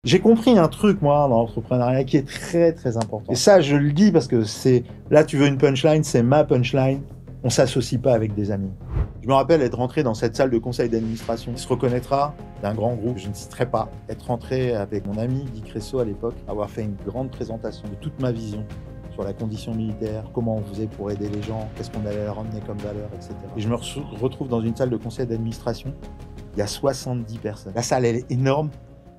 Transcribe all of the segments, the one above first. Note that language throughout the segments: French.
J'ai compris un truc, moi, dans l'entrepreneuriat qui est très, très important. Et ça, je le dis parce que c'est... Là, tu veux une punchline, c'est ma punchline. On s'associe pas avec des amis. Je me rappelle être rentré dans cette salle de conseil d'administration. Il se reconnaîtra d'un grand groupe, je ne citerai pas. Être rentré avec mon ami Guy Cresso à l'époque, avoir fait une grande présentation de toute ma vision sur la condition militaire, comment on faisait pour aider les gens, qu'est-ce qu'on allait leur emmener comme valeur, etc. Et je me retrouve dans une salle de conseil d'administration. Il y a 70 personnes. La salle, elle est énorme.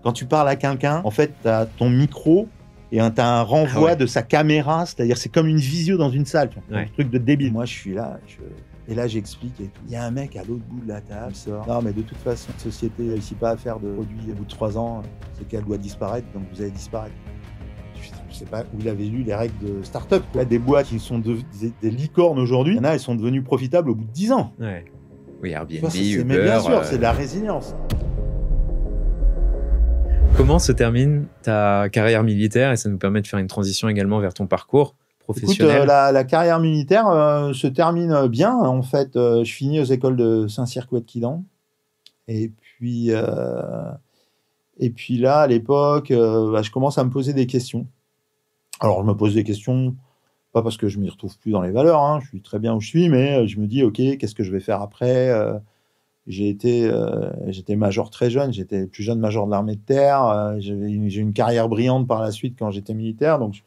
Quand tu parles à quelqu'un, en fait, tu as ton micro et tu as un renvoi de sa caméra, c'est-à-dire c'est comme une visio dans une salle, un truc de débile. Moi, je suis là, et là, j'explique et tout. Il y a un mec à l'autre bout de la table, sort. Non, mais de toute façon, la société ne réussit pas à faire de produits au bout de 3 ans, c'est qu'elle doit disparaître, donc vous allez disparaître. Je sais pas où il avait lu les règles de start-up. Là, des boîtes qui sont des licornes aujourd'hui, il y en a, elles sont devenues profitables au bout de 10 ans. Ouais. Oui, Airbnb, Uber, mais bien sûr, c'est de la résilience. Comment se termine ta carrière militaire? Et ça nous permet de faire une transition également vers ton parcours professionnel. Écoute, la carrière militaire se termine bien. En fait, je finis aux écoles de Saint-Cyr-Couët-Quidan. Et puis là, à l'époque, je commence à me poser des questions. Alors, je me pose des questions, pas parce que je m'y retrouve plus dans les valeurs, hein, je suis très bien où je suis, mais je me dis, OK, qu'est-ce que je vais faire après? J'étais major très jeune, j'étais le plus jeune major de l'armée de terre, j'ai eu une carrière brillante par la suite quand j'étais militaire, donc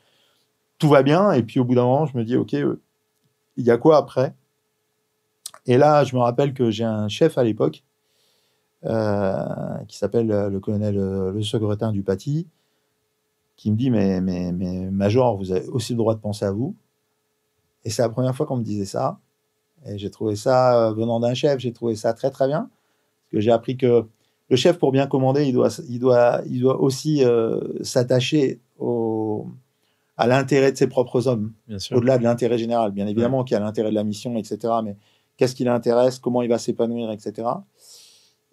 tout va bien. Et puis au bout d'un moment, je me dis, OK, il y a quoi après? Et là, je me rappelle que j'ai un chef à l'époque qui s'appelle le colonel Le Segretin du Paty, qui me dit, mais major, vous avez aussi le droit de penser à vous. Et c'est la première fois qu'on me disait ça. Et j'ai trouvé ça, venant d'un chef, j'ai trouvé ça très très bien. Parce que j'ai appris que le chef, pour bien commander, il doit aussi s'attacher à l'intérêt de ses propres hommes, au-delà de l'intérêt général. Bien évidemment qu'il y a l'intérêt de la mission, etc. Mais qu'est-ce qui l'intéresse, comment il va s'épanouir, etc.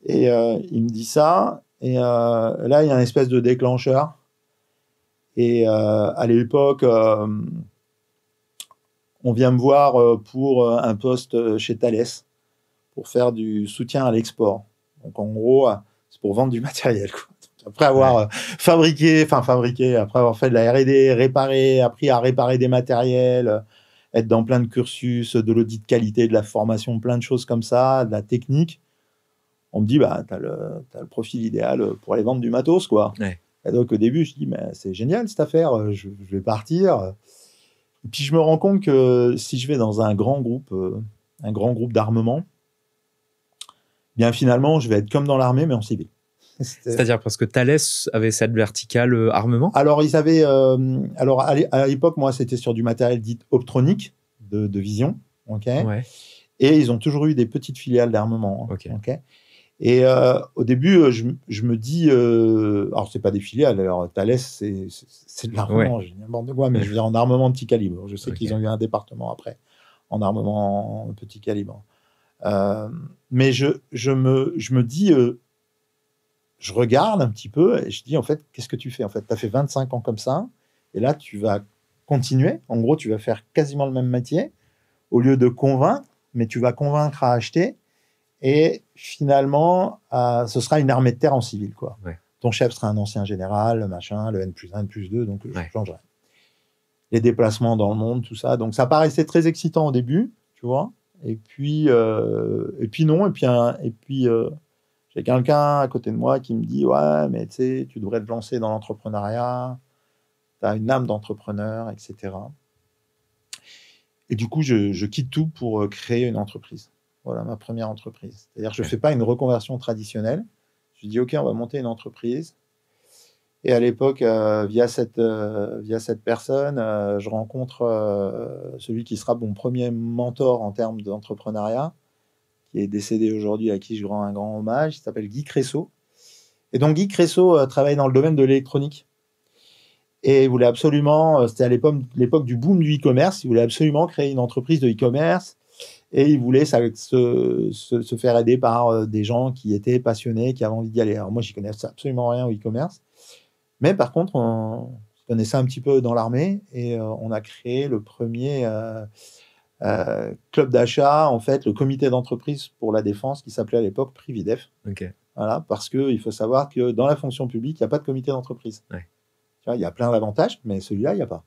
Et il me dit ça. Et là, il y a une espèce de déclencheur. Et à l'époque... on vient me voir pour un poste chez Thales, pour faire du soutien à l'export. Donc, en gros, c'est pour vendre du matériel, quoi. Après avoir fabriqué, après avoir fait de la R&D, appris à réparer des matériels, être dans plein de cursus, de l'audit de qualité, de la formation, plein de choses comme ça, de la technique, on me dit, t'as le profil idéal pour aller vendre du matos, quoi. Ouais. Et donc, au début, je dis, mais c'est génial, cette affaire, je vais partir. Et puis je me rends compte que si je vais dans un grand groupe d'armement, bien finalement, je vais être comme dans l'armée, mais en civil. C'est-à-dire parce que Thales avait cette verticale armement? Alors, ils avaient... alors, à l'époque, moi, c'était sur du matériel dit optronique, de vision. Okay. Ouais. Et ils ont toujours eu des petites filiales d'armement. Okay. Okay. Et au début, je me dis... alors, c'est pas des filiales. Alors, Thales, c'est de l'armement, je dis n'importe quoi, mais je veux dire en armement de petit calibre. Je sais qu'ils ont eu un département après, en armement de petit calibre. Mais je me dis... je regarde un petit peu et je dis, en fait, qu'est-ce que tu fais? En fait, tu as fait 25 ans comme ça, et là, tu vas continuer. En gros, tu vas faire quasiment le même métier. Au lieu de convaincre, mais tu vas convaincre à acheter. Et finalement, ce sera une armée de terre en civil, quoi. Ouais. Ton chef sera un ancien général, machin, le N+1, N+2, donc je changerai. Les déplacements dans le monde, tout ça. Donc, ça paraissait très excitant au début, tu vois. Et puis non. Et puis j'ai quelqu'un à côté de moi qui me dit, ouais, mais tu sais, tu devrais te lancer dans l'entrepreneuriat. Tu as une âme d'entrepreneur, etc. Et du coup, je quitte tout pour créer une entreprise. Voilà, ma première entreprise. C'est-à-dire que je ne fais pas une reconversion traditionnelle. Je dis, OK, on va monter une entreprise. Et à l'époque, via cette personne, je rencontre celui qui sera mon premier mentor en termes d'entrepreneuriat, qui est décédé aujourd'hui, à qui je rends un grand hommage. Il s'appelle Guy Cresso. Et donc, Guy Cresso travaille dans le domaine de l'électronique. Et il voulait absolument, c'était à l'époque du boom du e-commerce, il voulait absolument créer une entreprise de e-commerce. Et il voulait se faire aider par des gens qui étaient passionnés, qui avaient envie d'y aller. Alors moi, j'y connaissais absolument rien au e-commerce. Mais par contre, on connaissait un petit peu dans l'armée et on a créé le premier club d'achat, en fait, le comité d'entreprise pour la défense qui s'appelait à l'époque Prividef. Okay. Voilà, parce qu'il faut savoir que dans la fonction publique, il n'y a pas de comité d'entreprise. Ouais. Tu vois, il y a plein d'avantages, mais celui-là, il n'y a pas.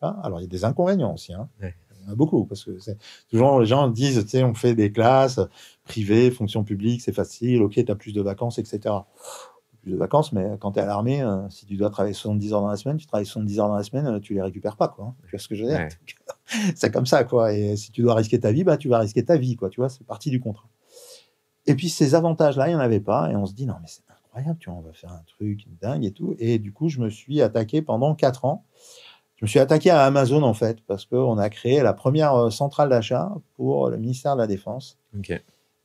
Alors, il y a des inconvénients aussi. Ouais. Il y en a beaucoup, parce que toujours les gens disent, tu sais, on fait des classes privées, fonction publique, c'est facile, ok, tu as plus de vacances, etc. Plus de vacances, mais quand tu es à l'armée, si tu dois travailler 70 heures dans la semaine, tu travailles 70 heures dans la semaine, tu les récupères pas, quoi. Tu vois ce que je veux dire? Ouais. C'est comme ça, quoi. Et si tu dois risquer ta vie, bah, tu vas risquer ta vie, quoi. Tu vois, c'est partie du contrat. Et puis, ces avantages-là, il n'y en avait pas. Et on se dit, non, mais c'est incroyable, tu vois, on va faire un truc dingue et tout. Et du coup, je me suis attaqué pendant 4 ans. Je me suis attaqué à Amazon, en fait, parce qu'on a créé la première centrale d'achat pour le ministère de la Défense. Ok.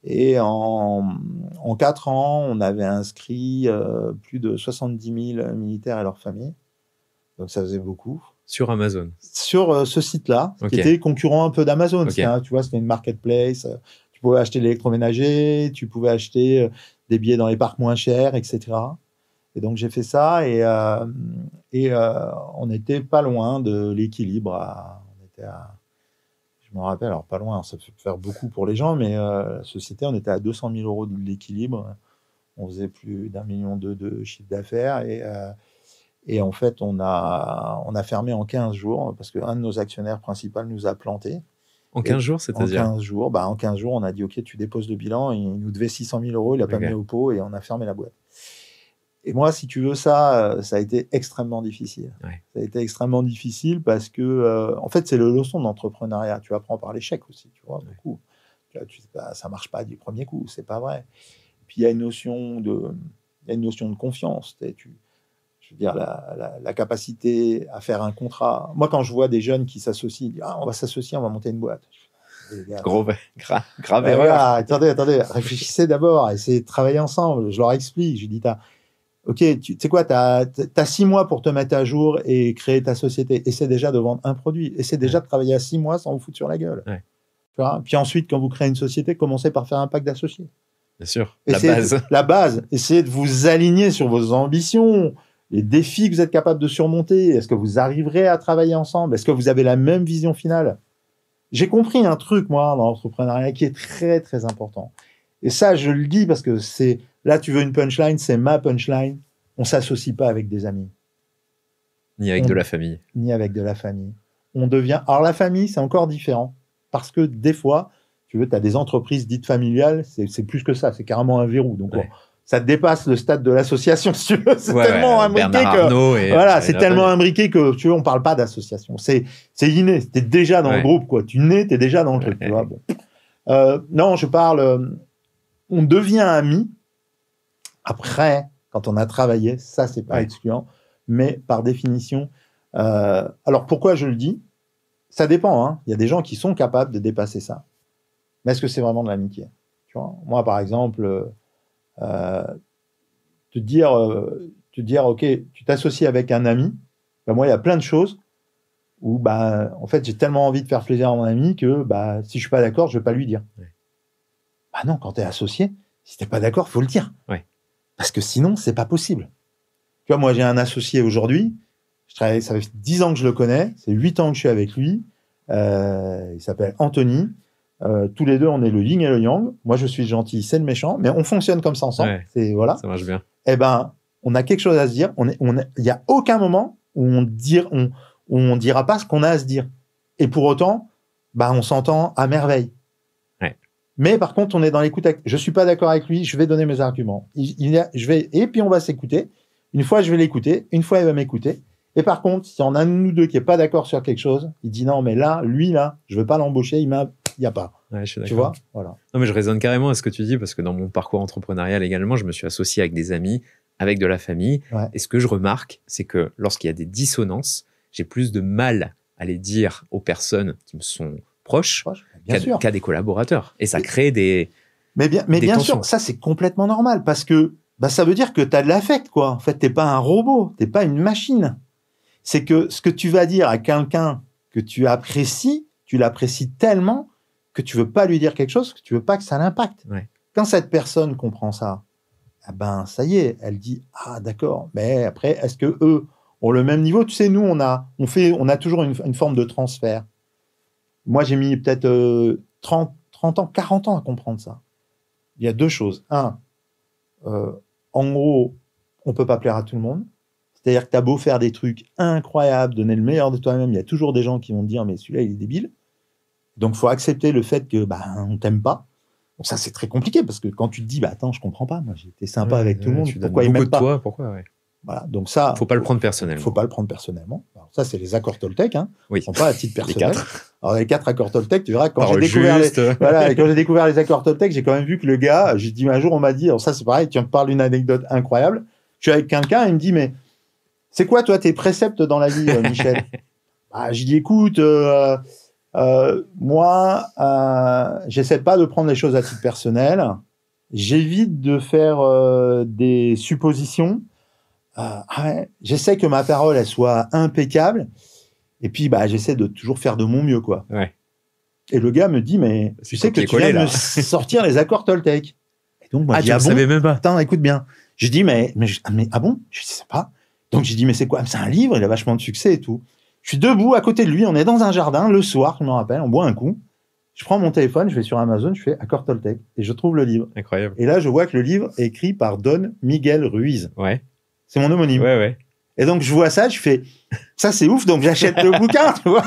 Et en 4 ans, on avait inscrit plus de 70 000 militaires et leurs familles. Donc, ça faisait beaucoup. Sur Amazon. Sur ce site-là, qui était concurrent un peu d'Amazon. Tu vois, c'était une marketplace. Tu pouvais acheter de l'électroménager, tu pouvais acheter des billets dans les parcs moins chers, etc. Et donc, j'ai fait ça et on n'était pas loin de l'équilibre. Je me rappelle, alors pas loin, ça peut faire beaucoup pour les gens, mais la société, on était à 200 000 euros de l'équilibre. On faisait plus d'1,2 million de chiffre d'affaires et en fait, on a fermé en 15 jours parce qu'un de nos actionnaires principaux nous a plantés. En 15 jours, c'est-à-dire? En 15 jours, on a dit, OK, tu déposes le bilan. Il nous devait 600 000 euros, il n'a pas mis au pot et on a fermé la boîte. Et moi, si tu veux, ça a été extrêmement difficile. Ouais. Ça a été extrêmement difficile parce que, en fait, c'est la leçon d'entrepreneuriat. Tu apprends par l'échec aussi, tu vois, beaucoup. Ça ne marche pas du premier coup, c'est pas vrai. Et puis, il y a une notion de confiance. Je veux dire, la capacité à faire un contrat. Moi, quand je vois des jeunes qui s'associent, ils disent, on va s'associer, on va monter une boîte. Grave erreur. Voilà, attendez, réfléchissez d'abord, essayez de travailler ensemble. Je leur explique, je dis, OK, tu sais quoi, tu as 6 mois pour te mettre à jour et créer ta société. Essaie déjà de vendre un produit. Essaie déjà de travailler à 6 mois sans vous foutre sur la gueule. Ouais. Tu vois. Puis ensuite, quand vous créez une société, commencez par faire un pacte d'associés. Bien sûr, la base. Essayez de vous aligner sur vos ambitions, les défis que vous êtes capable de surmonter. Est-ce que vous arriverez à travailler ensemble? Est-ce que vous avez la même vision finale? J'ai compris un truc, moi, dans l'entrepreneuriat qui est très, très important. Et ça, je le dis parce que là, tu veux une punchline, c'est ma punchline. On ne s'associe pas avec des amis. Ni avec de la famille. Ni avec de la famille. On devient... Alors, la famille, c'est encore différent. Parce que des fois, tu as des entreprises dites familiales, c'est plus que ça. C'est carrément un verrou. Donc, ça dépasse le stade de l'association, si tu veux. C'est tellement imbriqué que... tellement imbriqué que, tu vois, on ne parle pas d'association. C'est inné. Tu es déjà dans le groupe, quoi. Tu es déjà dans le truc, tu vois. Bon. Non, je parle... on devient amis après, quand on a travaillé. Ça, c'est pas excluant. Mais par définition... alors, pourquoi je le dis? Ça dépend. Hein. Il y a des gens qui sont capables de dépasser ça. Mais est-ce que c'est vraiment de l'amitié? Tu vois, moi, par exemple... te dire, OK, tu t'associes avec un ami. Ben moi, il y a plein de choses où, en fait, j'ai tellement envie de faire plaisir à mon ami que si je suis pas d'accord, je vais pas lui dire. Non, quand tu es associé, si tu n'es pas d'accord, il faut le dire. Parce que sinon, c'est pas possible. Tu vois, moi, j'ai un associé aujourd'hui. Ça fait 10 ans que je le connais. C'est 8 ans que je suis avec lui. Il s'appelle Anthony. Tous les deux, on est le yin et le yang. Moi, je suis gentil, c'est le méchant, mais on fonctionne comme ça ensemble. Voilà. Ça marche bien. Eh ben, on a quelque chose à se dire. Il n'y a aucun moment où on dira pas ce qu'on a à se dire. Et pour autant, on s'entend à merveille. Mais par contre, on est dans l'écoute. Je suis pas d'accord avec lui, je vais donner mes arguments. Et puis on va s'écouter. Une fois, je vais l'écouter. Une fois, il va m'écouter. Et par contre, si on a un de nous deux qui est pas d'accord sur quelque chose, il dit non, mais là, je veux pas l'embaucher, il n'y a pas. Je suis d'accord. Tu vois, voilà. Non, mais je résonne carrément à ce que tu dis parce que dans mon parcours entrepreneurial également, je me suis associé avec des amis, avec de la famille. Et ce que je remarque, c'est que lorsqu'il y a des dissonances, j'ai plus de mal à les dire aux personnes qui me sont proches qu'à des collaborateurs. Et ça crée des Mais bien sûr, ça c'est complètement normal parce que ça veut dire que tu as de l'affect, quoi. En fait, t'es pas un robot, t'es pas une machine. C'est que ce que tu vas dire à quelqu'un que tu apprécies, tu l'apprécies tellement que tu veux pas lui dire quelque chose, que tu veux pas que ça l'impacte. Quand cette personne comprend ça, ça y est, elle dit d'accord. Mais après, est-ce que eux ont le même niveau? Tu sais, nous on a toujours une forme de transfert. Moi, j'ai mis peut-être 30 ans, 40 ans à comprendre ça. Il y a deux choses. Un, En gros, on peut pas plaire à tout le monde. C'est-à-dire que tu as beau faire des trucs incroyables, donner le meilleur de toi-même, il y a toujours des gens qui vont te dire mais celui-là, il est débile. Donc, il faut accepter le fait que on t'aime pas. Bon, ça, c'est très compliqué parce que quand tu te dis attends, je comprends pas, moi, j'ai été sympa avec tout le monde, pourquoi il m'aime pas ? Toi, pourquoi Voilà, donc ça... Faut pas le prendre personnellement. Faut pas le prendre personnellement. Alors, ça, c'est les accords Toltec, hein. Oui. Ils sont pas à titre personnel. Les 4. Alors, les 4 accords Toltec, tu verras, quand j'ai découvert les accords Toltec, j'ai quand même vu que le gars, j'ai dit un jour, on m'a dit, alors ça, c'est pareil, tu me parles d'une anecdote incroyable. Je suis avec quelqu'un, il me dit, mais c'est quoi, toi, tes préceptes dans la vie, Michel? Je dis, écoute, moi, j'essaie pas de prendre les choses à titre personnel. J'évite de faire des suppositions. J'essaie que ma parole, elle soit impeccable. Et puis, j'essaie de toujours faire de mon mieux, quoi. Ouais. Et le gars me dit, mais tu sais que tu viens de me sortir les accords Toltec. Et donc, moi, je dis, tu savais même pas. Attends, écoute bien. Je dis, mais ah bon? Je dis, c'est pas. Donc, j'ai dit, mais c'est quoi? C'est un livre, il a vachement de succès et tout. Je suis debout à côté de lui, on est dans un jardin, le soir, je me rappelle, on boit un coup. Je prends mon téléphone, je vais sur Amazon, je fais accords Toltec. Et je trouve le livre. Incroyable. Et là, je vois que le livre est écrit par Don Miguel Ruiz. Ouais. C'est mon homonyme. Ouais. Et donc, je vois ça, je fais, ça, c'est ouf, donc j'achète le bouquin, tu vois.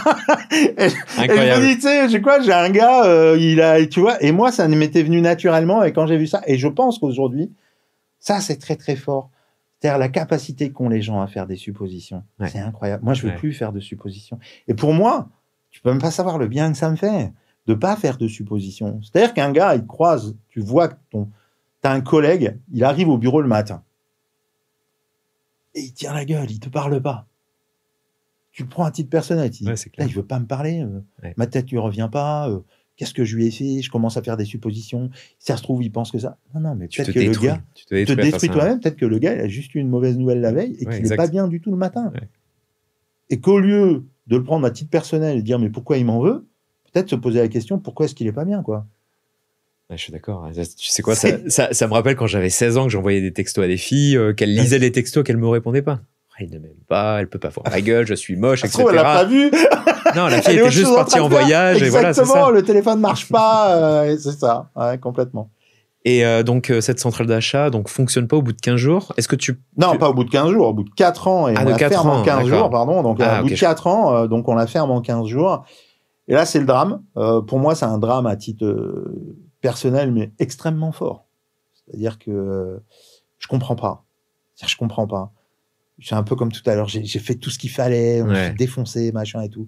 Incroyable. Et je me dis, tu sais, j'ai un gars, tu vois, et moi, ça m'était venu naturellement, et quand j'ai vu ça, et je pense qu'aujourd'hui, ça, c'est très, très fort. C'est-à-dire la capacité qu'ont les gens à faire des suppositions. Ouais. C'est incroyable. Moi, je veux plus faire de suppositions. Et pour moi, tu peux même pas savoir le bien que ça me fait de pas faire de suppositions. C'est-à-dire qu'un gars, il croise, tu vois que t'as un collègue, il arrive au bureau le matin. Et il tire la gueule, il te parle pas. Tu le prends à titre personnel. Il dit, il veut pas me parler. Ma tête lui revient pas. Qu'est-ce que je lui ai fait? Je commence à faire des suppositions. Si ça se trouve, il pense que ça. Non, mais peut-être que le gars te détruit toi-même. Peut-être que le gars, il a juste eu une mauvaise nouvelle la veille et qu'il n'est pas bien du tout le matin. Ouais. Et qu'au lieu de le prendre à titre personnel et dire, mais pourquoi il m'en veut? Peut-être se poser la question, pourquoi est-ce qu'il est pas bien, quoi? Ouais, je suis d'accord. Tu sais quoi, ça me rappelle quand j'avais 16 ans que j'envoyais des textos à des filles, qu'elles lisaient les textos, qu'elles me répondaient pas. Elle ne m'aime pas, elle peut pas voir ma gueule, je suis moche, etc. Elle l'a pas vu. Non, la fille était juste partie en voyage. Exactement, et voilà, c'est ça. Le téléphone marche pas, c'est ça, complètement. Et donc, cette centrale d'achat fonctionne pas au bout de 15 jours. Est-ce que Non, pas au bout de 15 jours, au bout de 4 ans. Et on la ferme en 15 jours, pardon. Donc, au bout de 4 ans, donc on la ferme en 15 jours. Et là, c'est le drame. Pour moi, c'est un drame à titre personnel, mais extrêmement fort. C'est-à-dire que je comprends pas. Je comprends pas. Je suis un peu comme tout à l'heure. J'ai fait tout ce qu'il fallait. On s'est défoncé, machin et tout.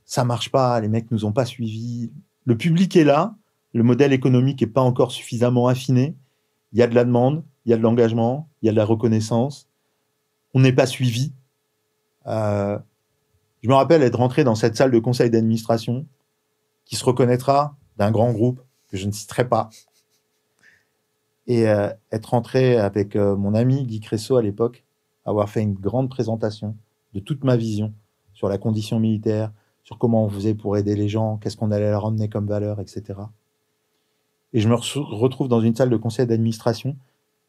Ça marche pas. Les mecs nous ont pas suivis. Le public est là. Le modèle économique est pas encore suffisamment affiné. Il y a de la demande, il y a de l'engagement, il y a de la reconnaissance. On n'est pas suivi. Je me rappelle être rentré dans cette salle de conseil d'administration qui se reconnaîtra d'un grand groupe que je ne citerai pas. Et être rentré avec mon ami Guy Cressot à l'époque, avoir fait une grande présentation de toute ma vision sur la condition militaire, sur comment on faisait pour aider les gens, qu'est-ce qu'on allait leur emmener comme valeur, etc. Et je me retrouve dans une salle de conseil d'administration,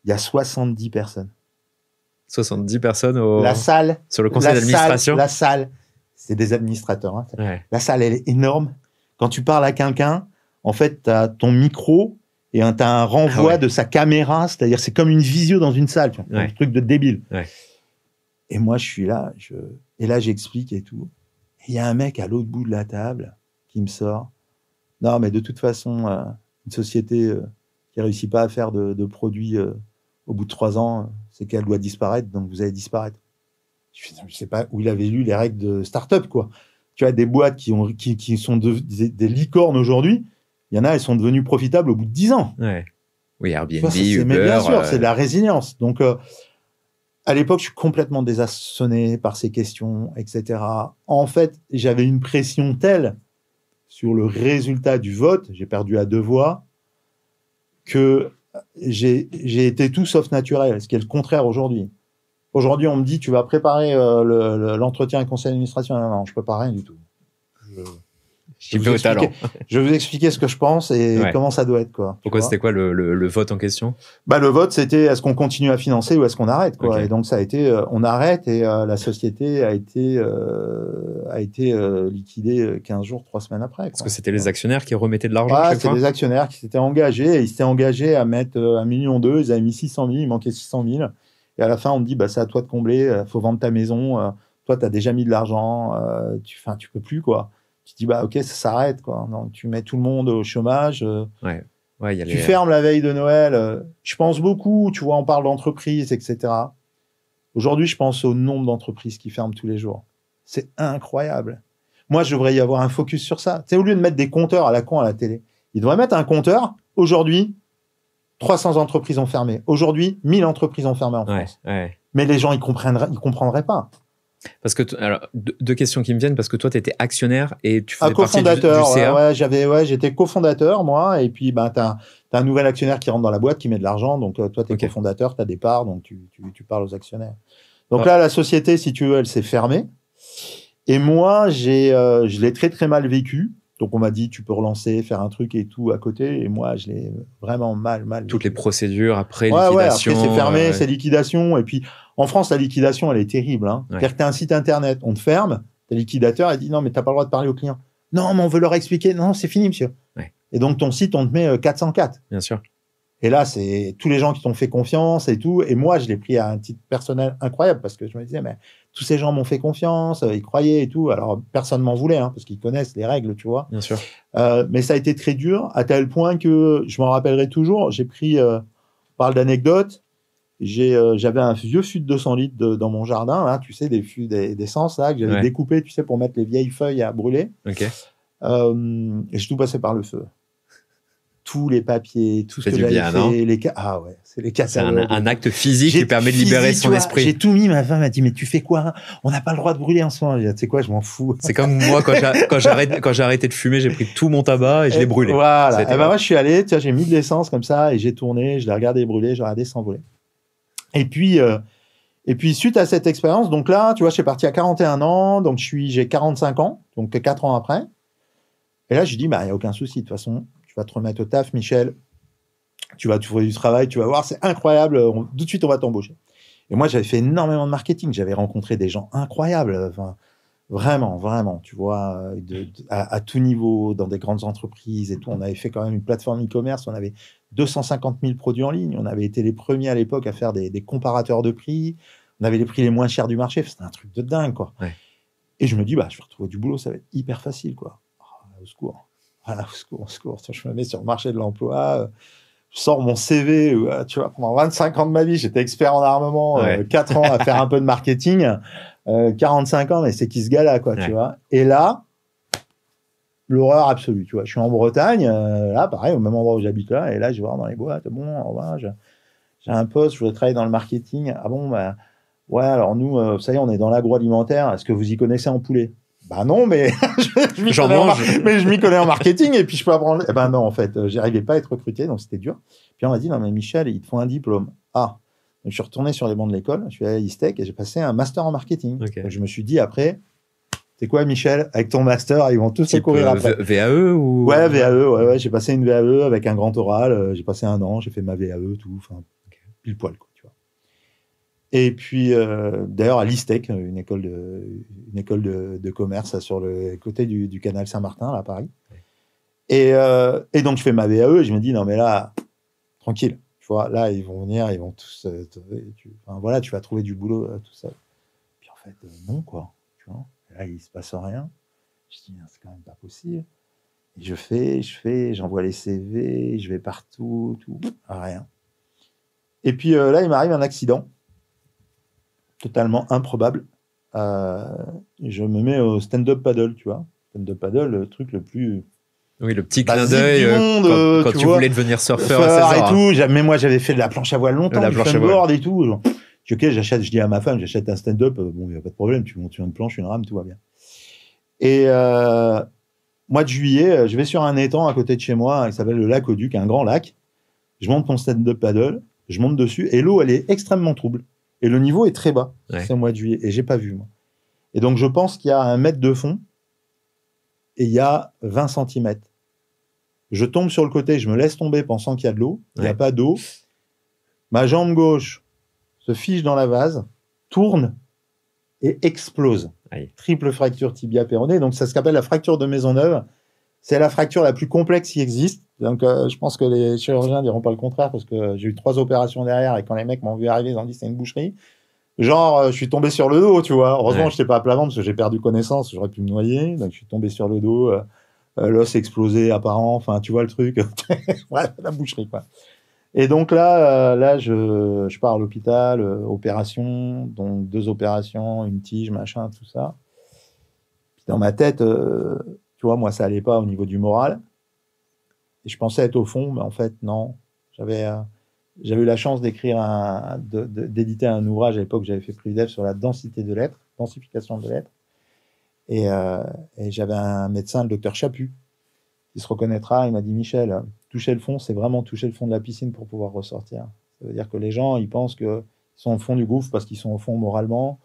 il y a 70 personnes. 70 personnes la salle, sur le conseil d'administration. La salle, c'est des administrateurs. Hein. Ouais. La salle, elle est énorme. Quand tu parles à quelqu'un, en fait, tu as ton micro et tu as un renvoi de sa caméra. C'est-à-dire, c'est comme une visio dans une salle. Tu vois, un truc de débile. Ouais. Et moi, je suis là. Et là, j'explique et tout. Et il y a un mec à l'autre bout de la table qui me sort. Non, mais de toute façon, une société qui ne réussit pas à faire de produits au bout de 3 ans, c'est qu'elle doit disparaître. Donc, vous allez disparaître. Je ne sais pas où il avait lu les règles de start-up, quoi. Tu as des boîtes qui sont des licornes aujourd'hui. Il y en a, elles sont devenues profitables au bout de 10 ans. Ouais. Oui, Airbnb, Uber. Mais bien sûr, c'est de la résilience. Donc, à l'époque, je suis complètement désarçonné par ces questions, etc. En fait, j'avais une pression telle sur le résultat du vote, j'ai perdu à 2 voix, que j'ai été tout sauf naturel, ce qui est le contraire aujourd'hui. Aujourd'hui, on me dit, tu vas préparer l'entretien et conseil d'administration. Non, je ne prépare rien du tout. J'y vais au talent. Je vais vous expliquer ce que je pense et comment ça doit être, quoi. Pourquoi c'était quoi le vote en question? Le vote, c'était est-ce qu'on continue à financer ou est-ce qu'on arrête, quoi. Okay. Et donc ça a été on arrête et la société a été liquidée 15 jours, 3 semaines après. Parce que c'était les actionnaires qui remettaient de l'argent chaque fois. C'était les actionnaires qui s'étaient engagés et ils s'étaient engagés à mettre 1,2 million. Ils avaient mis 600 000, il manquait 600 000. Et à la fin, on me dit c'est à toi de combler, faut vendre ta maison. Toi, tu as déjà mis de l'argent, tu peux plus, quoi. Tu te dis, ok, ça s'arrête, quoi. Donc, tu mets tout le monde au chômage. Tu fermes la veille de Noël. Je pense beaucoup, tu vois, on parle d'entreprises, etc. Aujourd'hui, je pense au nombre d'entreprises qui ferment tous les jours. C'est incroyable. Moi, je devrais y avoir un focus sur ça. Tu sais, au lieu de mettre des compteurs à la con à la télé, ils devraient mettre un compteur. Aujourd'hui, 300 entreprises ont fermé. Aujourd'hui, 1000 entreprises ont fermé en France. Mais les gens, ils comprendraient pas. Parce que alors, deux questions qui me viennent, parce que toi, tu étais actionnaire et tu faisais partie du CA. J'étais cofondateur, moi, et puis t'as un nouvel actionnaire qui rentre dans la boîte, qui met de l'argent, donc toi, tu es cofondateur, tu as des parts, donc tu parles aux actionnaires. Donc là, la société, si tu veux, elle s'est fermée, et moi, je l'ai très, très mal vécu. Donc, on m'a dit, tu peux relancer, faire un truc et tout à côté. Et moi, je l'ai vraiment mal vécu. Toutes les procédures, après liquidation. Après, c'est fermé, c'est liquidation. Et puis, en France, la liquidation, elle est terrible. C'est-à-dire que tu as un site internet, on te ferme, t'es liquidateur, elle dit, non, mais tu n'as pas le droit de parler aux clients. Non, mais on veut leur expliquer. Non, c'est fini, monsieur. Et donc, ton site, on te met 404. Bien sûr. Et là, c'est tous les gens qui t'ont fait confiance et tout. Et moi, je l'ai pris à un titre personnel incroyable parce que je me disais, mais tous ces gens m'ont fait confiance, ils croyaient et tout. Alors, personne m'en voulait parce qu'ils connaissent les règles, tu vois. Bien sûr. Mais ça a été très dur à tel point que je m'en rappellerai toujours. J'ai pris, on parle d'anecdote, j'avais un vieux fût de 200 litres dans mon jardin, là, tu sais, des fûts d'essence là, que j'avais découpé, tu sais, pour mettre les vieilles feuilles à brûler. Ok. Et j'ai tout passé par le feu. Tous les papiers, tout ce que j'avais fait, c'est les catalogues. C'est un acte physique qui permet de libérer son esprit. J'ai tout mis, ma femme m'a dit, mais tu fais quoi? On n'a pas le droit de brûler en ce moment. Tu sais quoi, je m'en fous. C'est comme moi, quand j'ai arrêté de fumer, j'ai pris tout mon tabac et je l'ai brûlé. Voilà. Moi, je suis allé, j'ai mis de l'essence comme ça et j'ai tourné, je l'ai regardé brûler, j'ai regardé s'envoler. Et puis, suite à cette expérience, donc là, tu vois, je suis parti à 41 ans, donc j'ai 45 ans, donc 4 ans après. Et là, je dis, il n'y a aucun souci, de toute façon. Tu vas te remettre au taf, Michel. Tu vas trouver du travail, tu vas voir, c'est incroyable. Tout de suite, on va t'embaucher. Et moi, j'avais fait énormément de marketing. J'avais rencontré des gens incroyables. Enfin, vraiment, tu vois, à tout niveau, dans des grandes entreprises et tout. On avait fait quand même une plateforme e-commerce. On avait 250 000 produits en ligne. On avait été les premiers à l'époque à faire des comparateurs de prix. On avait les prix les moins chers du marché. C'était un truc de dingue, quoi. Ouais. Et je me dis, je vais retrouver du boulot, ça va être hyper facile, quoi. Au secours. Voilà, au secours. Je me mets sur le marché de l'emploi, je sors mon CV, tu vois, pendant 25 ans de ma vie, j'étais expert en armement, 4 ans à faire un peu de marketing, 45 ans, mais c'est qui ce gars-là, quoi, tu vois. Et là, l'horreur absolue, tu vois. Je suis en Bretagne, là, pareil, au même endroit où j'habite là, et là, je vais voir dans les boîtes, bon, j'ai un poste, je voudrais travailler dans le marketing. Ah bon, ouais, alors nous, ça y est, on est dans l'agroalimentaire, est-ce que vous y connaissez en poulet? Non, mais je m'y connais en marketing et puis je peux apprendre. Non, en fait, j'arrivais pas à être recruté, donc c'était dur. Puis on m'a dit, non, mais Michel, il te faut un diplôme. Donc, je suis retourné sur les bancs de l'école, je suis allé à ISTEC et j'ai passé un master en marketing. Okay. Donc, je me suis dit après, c'est quoi, Michel, avec ton master, ils vont tous se courir après. VAE ou... Ouais, VAE, ouais, j'ai passé une VAE avec un grand oral, j'ai passé 1 an, j'ai fait ma VAE, tout, enfin, pile poil, quoi. Et puis, d'ailleurs, à l'ISTEC, une école de commerce sur le côté du canal Saint-Martin, là, à Paris. Et donc, je fais ma VAE et je me dis, non, mais là, tranquille. Tu vois, là, ils vont venir, ils vont tous... tu vas trouver du boulot, tout ça. Puis, en fait, non, quoi. Tu vois, là, il se passe rien. Je dis, c'est quand même pas possible. Et je fais, j'envoie les CV, je vais partout, tout, rien. Et puis, là, il m'arrive un accident. Totalement improbable. Je me mets au stand-up paddle, tu vois. Stand-up paddle, le truc le plus... Oui, le petit clin d'œil quand tu voulais devenir surfeur à 16 ans. Et tout. Mais moi, j'avais fait de la planche à voile longtemps, du funboard et tout. Genre, je dis à ma femme, j'achète un stand-up. Bon, il n'y a pas de problème, tu montes sur une planche, une rame, tout va bien. Et mois de juillet, je vais sur un étang à côté de chez moi, qui s'appelle le lac Auduc, un grand lac. Je monte mon stand-up paddle, je monte dessus, et l'eau, elle est extrêmement trouble. Et le niveau est très bas, c'est au mois de juillet, et j'ai pas vu, moi. Et donc, je pense qu'il y a 1 mètre de fond, et il y a 20 cm. Je tombe sur le côté, je me laisse tomber pensant qu'il y a de l'eau. Il n'y a pas d'eau. Ma jambe gauche se fige dans la vase, tourne et explose. Triple fracture tibia-péroné. Donc, ça s'appelle la fracture de Maisonneuve. C'est la fracture la plus complexe qui existe. Donc, je pense que les chirurgiens ne diront pas le contraire parce que j'ai eu 3 opérations derrière et quand les mecs m'ont vu arriver, ils ont dit c'est une boucherie. Genre, je suis tombé sur le dos, tu vois. Heureusement, je n'étais pas à plat ventre parce que j'ai perdu connaissance. J'aurais pu me noyer. Donc, je suis tombé sur le dos. L'os explosé apparent. Enfin, tu vois le truc. Ouais, la boucherie, quoi. Et donc là, je pars à l'hôpital, opération, donc 2 opérations, une tige, machin, tout ça. Puis dans ma tête, tu vois, moi, ça allait pas au niveau du moral. Et je pensais être au fond, mais en fait, non. J'avais eu la chance d'éditer un ouvrage à l'époque, j'avais fait prix d'EF sur la densité de l'être, densification de l'être. Et j'avais un médecin, le docteur Chaput, qui se reconnaîtra. Il m'a dit, Michel, toucher le fond, c'est vraiment toucher le fond de la piscine pour pouvoir ressortir. Ça veut dire que les gens, ils pensent qu'ils sont au fond du gouffre parce qu'ils sont au fond moralement.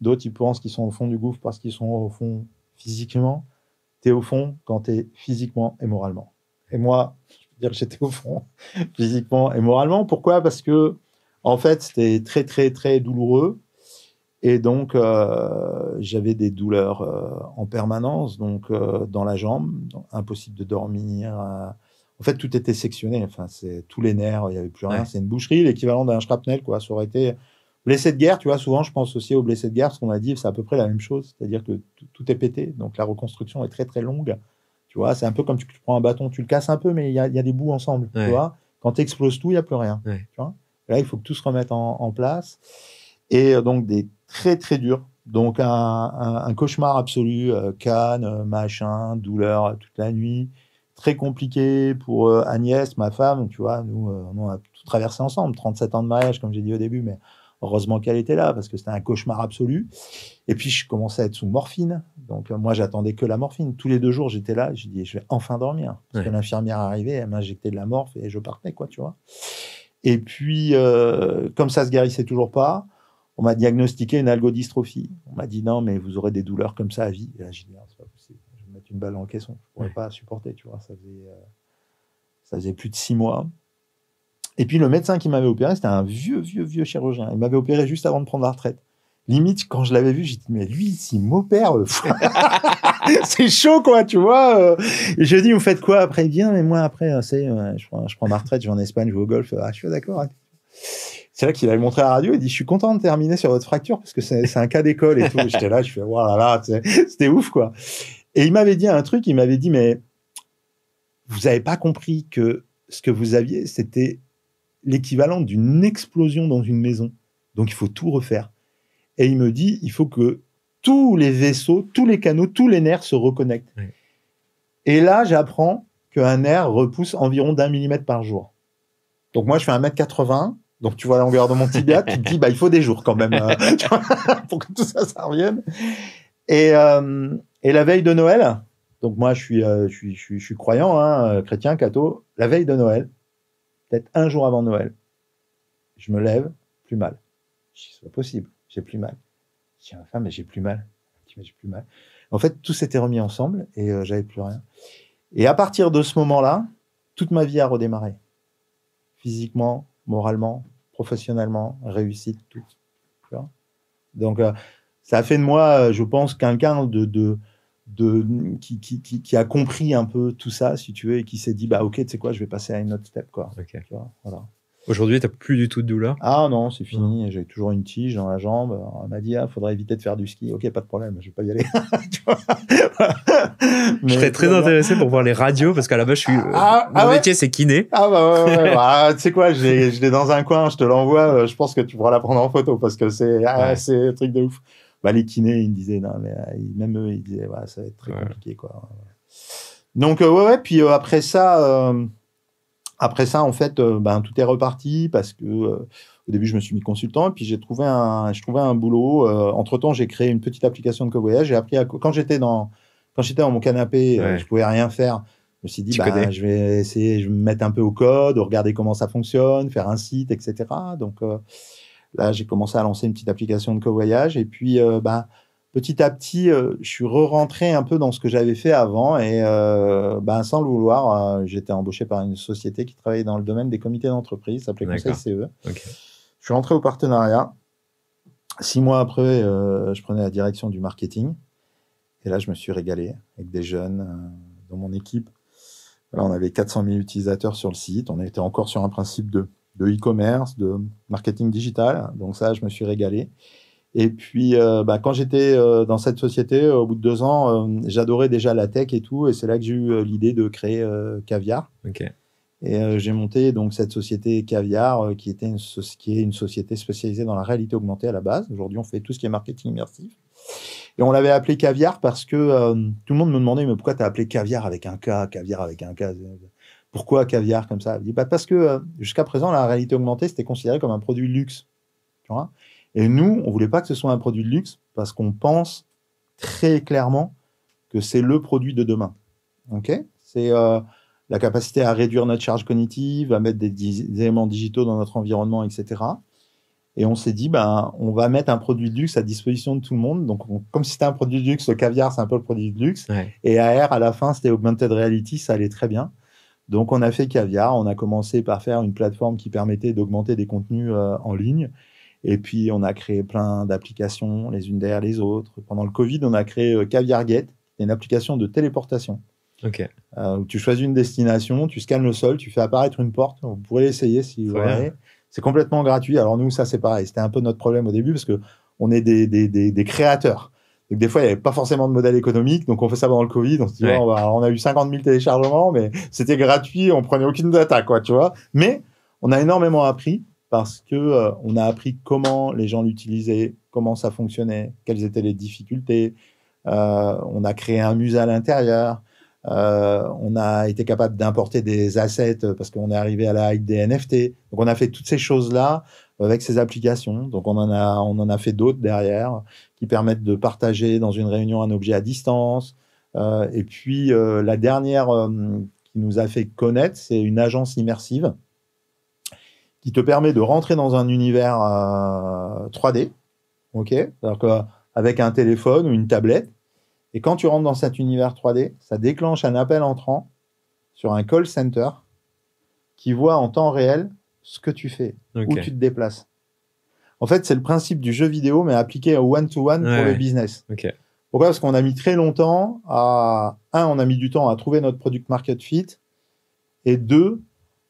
D'autres, ils pensent qu'ils sont au fond du gouffre parce qu'ils sont au fond physiquement. Tu es au fond quand tu es physiquement et moralement. Et moi, je veux dire que j'étais au fond physiquement et moralement. Pourquoi ? Parce que, en fait, c'était très, très, très douloureux. Et donc, j'avais des douleurs en permanence, donc dans la jambe, impossible de dormir. En fait, tout était sectionné. Enfin, c'est tous les nerfs, il n'y avait plus rien. C'est une boucherie, l'équivalent d'un shrapnel, quoi. Ça aurait été blessé de guerre, tu vois. Souvent, je pense aussi aux blessés de guerre, parce qu'on a dit, c'est à peu près la même chose. C'est-à-dire que tout est pété. Donc, la reconstruction est très, très longue. Tu vois, c'est un peu comme tu prends un bâton, tu le casses un peu, mais il y a des bouts ensemble. Tu vois, quand tu exploses tout, il n'y a plus rien. Tu vois, là, il faut que tout se remette en place. Et donc, des très, très dur. Donc, un cauchemar absolu, canne, machin, douleur toute la nuit. Très compliqué pour Agnès, ma femme. Tu vois, nous, on a tout traversé ensemble. 37 ans de mariage, comme j'ai dit au début, mais heureusement qu'elle était là parce que c'était un cauchemar absolu. Et puis, je commençais à être sous morphine. Donc, moi, j'attendais que la morphine. Tous les 2 jours, j'étais là. J'ai dit, je vais enfin dormir. Parce que l'infirmière arrivait, elle m'injectait de la morphe et je partais, quoi, tu vois. Et puis, comme ça se guérissait toujours pas, on m'a diagnostiqué une algodystrophie. On m'a dit non, mais vous aurez des douleurs comme ça à vie. Et là, j'ai dit non, c'est pas possible. Je vais me mettre une balle dans le caisson. Je pourrais pas supporter, tu vois. Ça faisait plus de 6 mois. Et puis le médecin qui m'avait opéré, c'était un vieux chirurgien. Il m'avait opéré juste avant de prendre la retraite. Limite, quand je l'avais vu, j'ai dit mais lui, s'il m'opère, c'est chaud, quoi, tu vois. Et je lui ai dit, vous faites quoi après? Il dit, mais moi après, je prends ma retraite, je vais en Espagne, je vais au golf. Ah, je suis d'accord. C'est là qu'il avait montré à la radio. Il dit, je suis content de terminer sur votre fracture parce que c'est un cas d'école et tout. J'étais là, je fais, voilà, c'était ouf, quoi. Et il m'avait dit un truc, il m'avait dit, mais vous n'avez pas compris que ce que vous aviez, c'était l'équivalent d'une explosion dans une maison. Donc, il faut tout refaire. Et il me dit, il faut que tous les vaisseaux, tous les canaux, tous les nerfs se reconnectent. Oui. Et là, j'apprends qu'un nerf repousse environ d'1 millimètre par jour. Donc, moi, je fais 1m80. Donc, tu vois la longueur de mon tibia, tu te dis, il faut des jours quand même pour que tout ça revienne. Et la veille de Noël, donc moi, je suis croyant, chrétien, catho. La veille de Noël, peut-être un jour avant Noël, je me lève, plus mal. Je dis, c'est pas possible, j'ai plus mal. Je dis à ma femme, mais j'ai plus mal. Je dis, mais j'ai plus mal. En fait, tout s'était remis ensemble et j'avais plus rien. Et à partir de ce moment-là, toute ma vie a redémarré. Physiquement, moralement, professionnellement, réussite, tout. Tu vois. Donc, ça a fait de moi, je pense, quelqu'un qui a compris un peu tout ça, si tu veux, et qui s'est dit, ok, tu sais quoi, je vais passer à une autre step, quoi. Okay. Tu vois, voilà. Aujourd'hui, tu n'as plus du tout de douleur? Ah non, c'est fini. J'ai toujours une tige dans la jambe. On m'a dit, faudrait éviter de faire du ski. Ok, pas de problème, je vais pas y aller. Je serais très intéressé pour voir les radios, parce qu'à la base, mon métier, c'est kiné. Ah ouais. Tu sais quoi, je l'ai dans un coin, je te l'envoie. Je pense que tu pourras la prendre en photo, parce que c'est un truc de ouf. Les kinés, ils me disaient, non, mais même eux, ils disaient, ça va être très compliqué, quoi. Donc, puis après ça, en fait, tout est reparti parce que au début, je me suis mis consultant et puis j'ai trouvé un boulot. Entre-temps, j'ai créé une petite application de covoyage. J'ai appris quand j'étais dans mon canapé, je pouvais rien faire. Je me suis dit, je vais essayer, je vais me mettre un peu au code, regarder comment ça fonctionne, faire un site, etc. Donc là, j'ai commencé à lancer une petite application de covoyage et puis petit à petit, je suis re-rentré un peu dans ce que j'avais fait avant et sans le vouloir, j'étais embauché par une société qui travaillait dans le domaine des comités d'entreprise, ça s'appelait Conseil CE. Okay. Je suis rentré au partenariat. 6 mois après, je prenais la direction du marketing. Et là, je me suis régalé avec des jeunes dans mon équipe. Là, on avait 400 000 utilisateurs sur le site. On était encore sur un principe de e-commerce, de marketing digital. Donc ça, je me suis régalé. Et puis, quand j'étais dans cette société, au bout de 2 ans, j'adorais déjà la tech et tout. Et c'est là que j'ai eu l'idée de créer Caviar. Okay. Et j'ai monté donc cette société Caviar, qui est une société spécialisée dans la réalité augmentée à la base. Aujourd'hui, on fait tout ce qui est marketing immersif. Et on l'avait appelé Caviar parce que tout le monde me demandait mais pourquoi tu as appelé Caviar avec un K, Caviar avec un K, pourquoi Caviar comme ça? Je dis, parce que jusqu'à présent, la réalité augmentée, c'était considéré comme un produit de luxe. Tu vois, et nous, on voulait pas que ce soit un produit de luxe parce qu'on pense très clairement que c'est le produit de demain. Okay, c'est la capacité à réduire notre charge cognitive, à mettre des éléments digitaux dans notre environnement, etc. Et on s'est dit, on va mettre un produit de luxe à disposition de tout le monde. Donc, comme si c'était un produit de luxe, le Caviar, c'est un peu le produit de luxe. Ouais. Et AR, à la fin, c'était Augmented Reality, ça allait très bien. Donc, on a fait Caviar. On a commencé par faire une plateforme qui permettait d'augmenter des contenus en ligne. Et puis, on a créé plein d'applications, les unes derrière les autres. Pendant le Covid, on a créé Caviar Gate, une application de téléportation. Okay. Où tu choisis une destination, tu scannes le sol, tu fais apparaître une porte. Vous pourrez l'essayer si vous voulez. C'est complètement gratuit. Alors nous, ça, c'est pareil. C'était un peu notre problème au début parce qu'on est des créateurs. Donc des fois, il n'y avait pas forcément de modèle économique. Donc on fait ça pendant le Covid. On se dit, on a eu 50 000 téléchargements, mais c'était gratuit. On prenait aucune data, quoi, tu vois. Mais on a énormément appris parce que on a appris comment les gens l'utilisaient, comment ça fonctionnait, quelles étaient les difficultés. On a créé un musée à l'intérieur. On a été capable d'importer des assets parce qu'on est arrivé à la hype des NFT. Donc, on a fait toutes ces choses-là avec ces applications. Donc, on en a fait d'autres derrière qui permettent de partager dans une réunion un objet à distance. Et puis, la dernière qui nous a fait connaître, c'est une agence immersive qui te permet de rentrer dans un univers 3D, okay, alors avec un téléphone ou une tablette. Et quand tu rentres dans cet univers 3D, ça déclenche un appel entrant sur un call center qui voit en temps réel ce que tu fais, où tu te déplaces. En fait, c'est le principe du jeu vidéo, mais appliqué au one-to-one pour le business. Okay. Pourquoi ? Parce qu'on a mis très longtemps on a mis du temps à trouver notre product market fit. Et 2,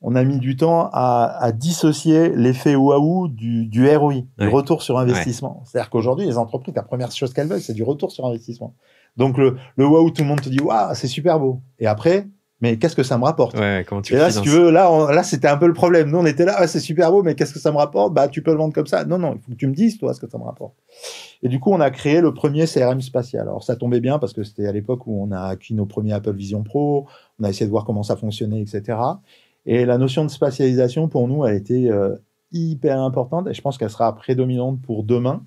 on a mis du temps à dissocier l'effet waouh du ROI, du retour sur investissement. C'est-à-dire qu'aujourd'hui, les entreprises, la première chose qu'elles veulent, c'est du retour sur investissement. Donc, le waouh, tout le monde te dit, waouh, c'est super beau. Et après, mais qu'est-ce que ça me rapporte ? Et là, si tu veux, là, c'était un peu le problème. Nous, on était là, c'est super beau, mais qu'est-ce que ça me rapporte ? Tu peux le vendre comme ça. Non, il faut que tu me dises, toi, ce que ça me rapporte. Et du coup, on a créé le premier CRM spatial. Alors, ça tombait bien parce que c'était à l'époque où on a acquis nos premiers Apple Vision Pro. On a essayé de voir comment ça fonctionnait, etc. Et la notion de spatialisation, pour nous, elle était hyper importante. Et je pense qu'elle sera prédominante pour demain.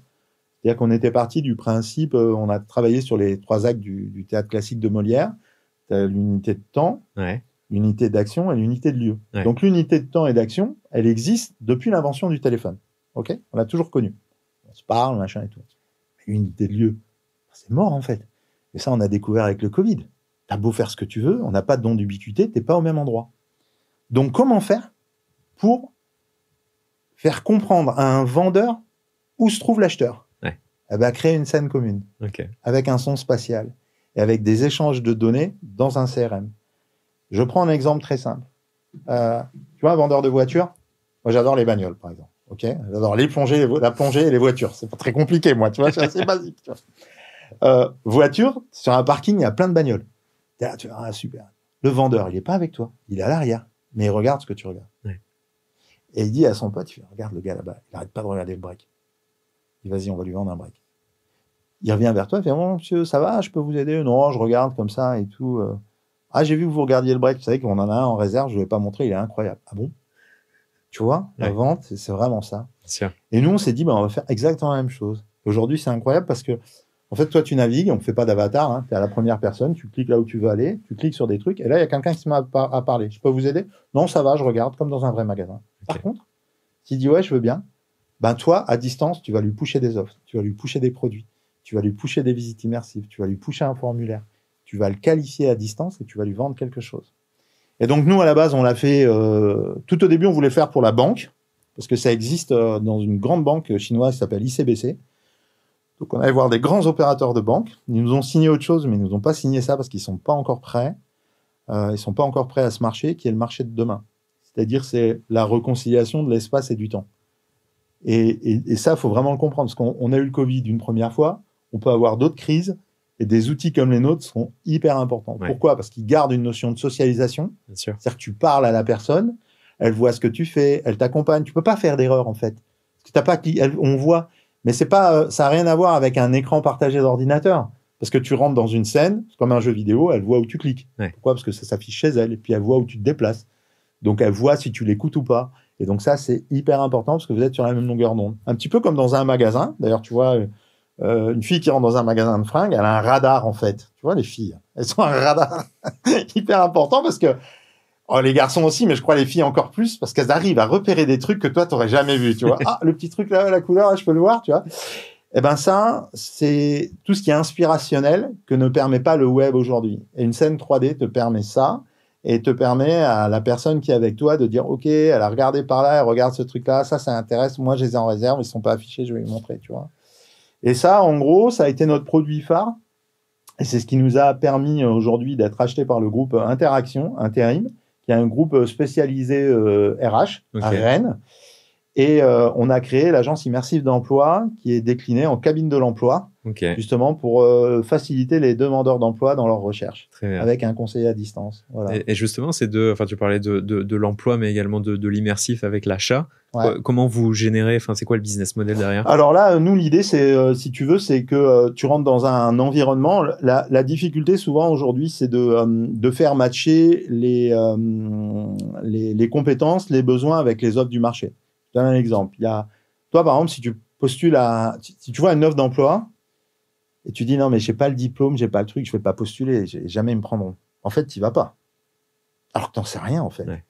C'est-à-dire qu'on était parti du principe, on a travaillé sur les 3 actes du théâtre classique de Molière. Tu as l'unité de temps, l'unité d'action et l'unité de lieu. Donc l'unité de temps et d'action, elle existe depuis l'invention du téléphone. Okay, on l'a toujours connue. On se parle, machin et tout. Mais l'unité de lieu, c'est mort en fait. Et ça, on a découvert avec le Covid. Tu as beau faire ce que tu veux, on n'a pas de don d'ubiquité, tu n'es pas au même endroit. Donc comment faire pour faire comprendre à un vendeur où se trouve l'acheteur ? Créer une scène commune avec un son spatial et avec des échanges de données dans un CRM. Je prends un exemple très simple. Tu vois, un vendeur de voitures, moi j'adore les bagnoles par exemple. Okay, j'adore la plongée et les voitures. C'est pas très compliqué, moi, tu vois, c'est assez basique. Tu vois. Voiture, sur un parking, il y a plein de bagnoles. Là, tu vois, super. Le vendeur, il n'est pas avec toi, il est à l'arrière, mais il regarde ce que tu regardes. Et il dit à son pote, regarde le gars là-bas, il n'arrête pas de regarder le break. Il dit, vas-y, on va lui vendre un break. Il revient vers toi, il fait, bon, monsieur, ça va, je peux vous aider ? Non, je regarde comme ça et tout. Ah, j'ai vu que vous regardiez le break. Vous savez qu'on en a un en réserve, je ne vais pas montrer, il est incroyable. Ah bon ? Tu vois, la vente, c'est vraiment ça. Et nous, on s'est dit, on va faire exactement la même chose. Aujourd'hui, c'est incroyable parce que, en fait, toi, tu navigues, on ne fait pas d'avatar, tu es à la première personne, tu cliques là où tu veux aller, tu cliques sur des trucs, et là, il y a quelqu'un qui se met à parler. Je peux vous aider ? Non, ça va, je regarde, comme dans un vrai magasin. Par contre, s'il dit, ouais, je veux bien, toi, à distance, tu vas lui pusher des offres, tu vas lui pusher des produits. tu vas lui pusher des visites immersives, tu vas lui pusher un formulaire, tu vas le qualifier à distance et tu vas lui vendre quelque chose. Et donc, nous, à la base, on l'a fait... tout au début, on voulait le faire pour la banque, parce que ça existe dans une grande banque chinoise qui s'appelle ICBC. Donc, on allait voir des grands opérateurs de banque. Ils nous ont signé autre chose, mais ils nous ont pas signé ça parce qu'ils sont pas encore prêts. Ils sont pas encore prêts à ce marché, qui est le marché de demain. C'est-à-dire, c'est la réconciliation de l'espace et du temps. Et ça, il faut vraiment le comprendre, parce qu'on a eu le Covid une première fois, on peut avoir d'autres crises, et des outils comme les nôtres seront hyper importants. Ouais. Pourquoi ? Parce qu'ils gardent une notion de socialisation. Bien sûr. C'est-à-dire que tu parles à la personne, elle voit ce que tu fais, elle t'accompagne. Tu peux pas faire d'erreur, en fait. Parce que t'as pas, on voit, mais c'est pas, ça n'a rien à voir avec un écran partagé d'ordinateur. Parce que tu rentres dans une scène, c'est comme un jeu vidéo, elle voit où tu cliques. Ouais. Pourquoi ? Parce que ça s'affiche chez elle, et puis elle voit où tu te déplaces. Donc elle voit si tu l'écoutes ou pas. Et donc ça, c'est hyper important parce que vous êtes sur la même longueur d'onde. Un petit peu comme dans un magasin. D'ailleurs, tu vois, une fille qui rentre dans un magasin de fringues, elle a un radar, en fait. Tu vois, les filles, elles ont un radar hyper important parce que, les garçons aussi, mais je crois les filles encore plus parce qu'elles arrivent à repérer des trucs que toi, t'aurais jamais vu, tu vois. Ah, le petit truc là, la couleur, là, je peux le voir, tu vois. Eh ben ça, c'est tout ce qui est inspirationnel que ne permet pas le web aujourd'hui. Et une scène 3D te permet ça. Et te permet à la personne qui est avec toi de dire « Ok, elle a regardé par là, elle regarde ce truc-là, ça intéresse, moi je les ai en réserve, ils ne sont pas affichés, je vais lui montrer. » tu vois. Et ça, en gros, ça a été notre produit phare. Et c'est ce qui nous a permis aujourd'hui d'être acheté par le groupe Interaction, Intérim, qui est un groupe spécialisé RH à Rennes. Et on a créé l'agence immersive d'emploi qui est déclinée en cabine de l'emploi, justement pour faciliter les demandeurs d'emploi dans leur recherche, avec un conseiller à distance. Voilà. Et justement, tu parlais de l'emploi, mais également de l'immersif avec l'achat. Ouais. Comment vous générez, c'est quoi le business model derrière ? Alors là, nous, l'idée, c'est, si tu veux, c'est que tu rentres dans un environnement. La difficulté, souvent, aujourd'hui, c'est de faire matcher les compétences, les besoins avec les offres du marché. Je donne un exemple. Toi, par exemple, si tu postules si tu vois une offre d'emploi et tu dis non, mais j'ai pas le diplôme, j'ai pas le truc, je vais pas postuler, jamais ils me prendront. En fait, tu vas pas. Alors que t'en sais rien, en fait. Ouais.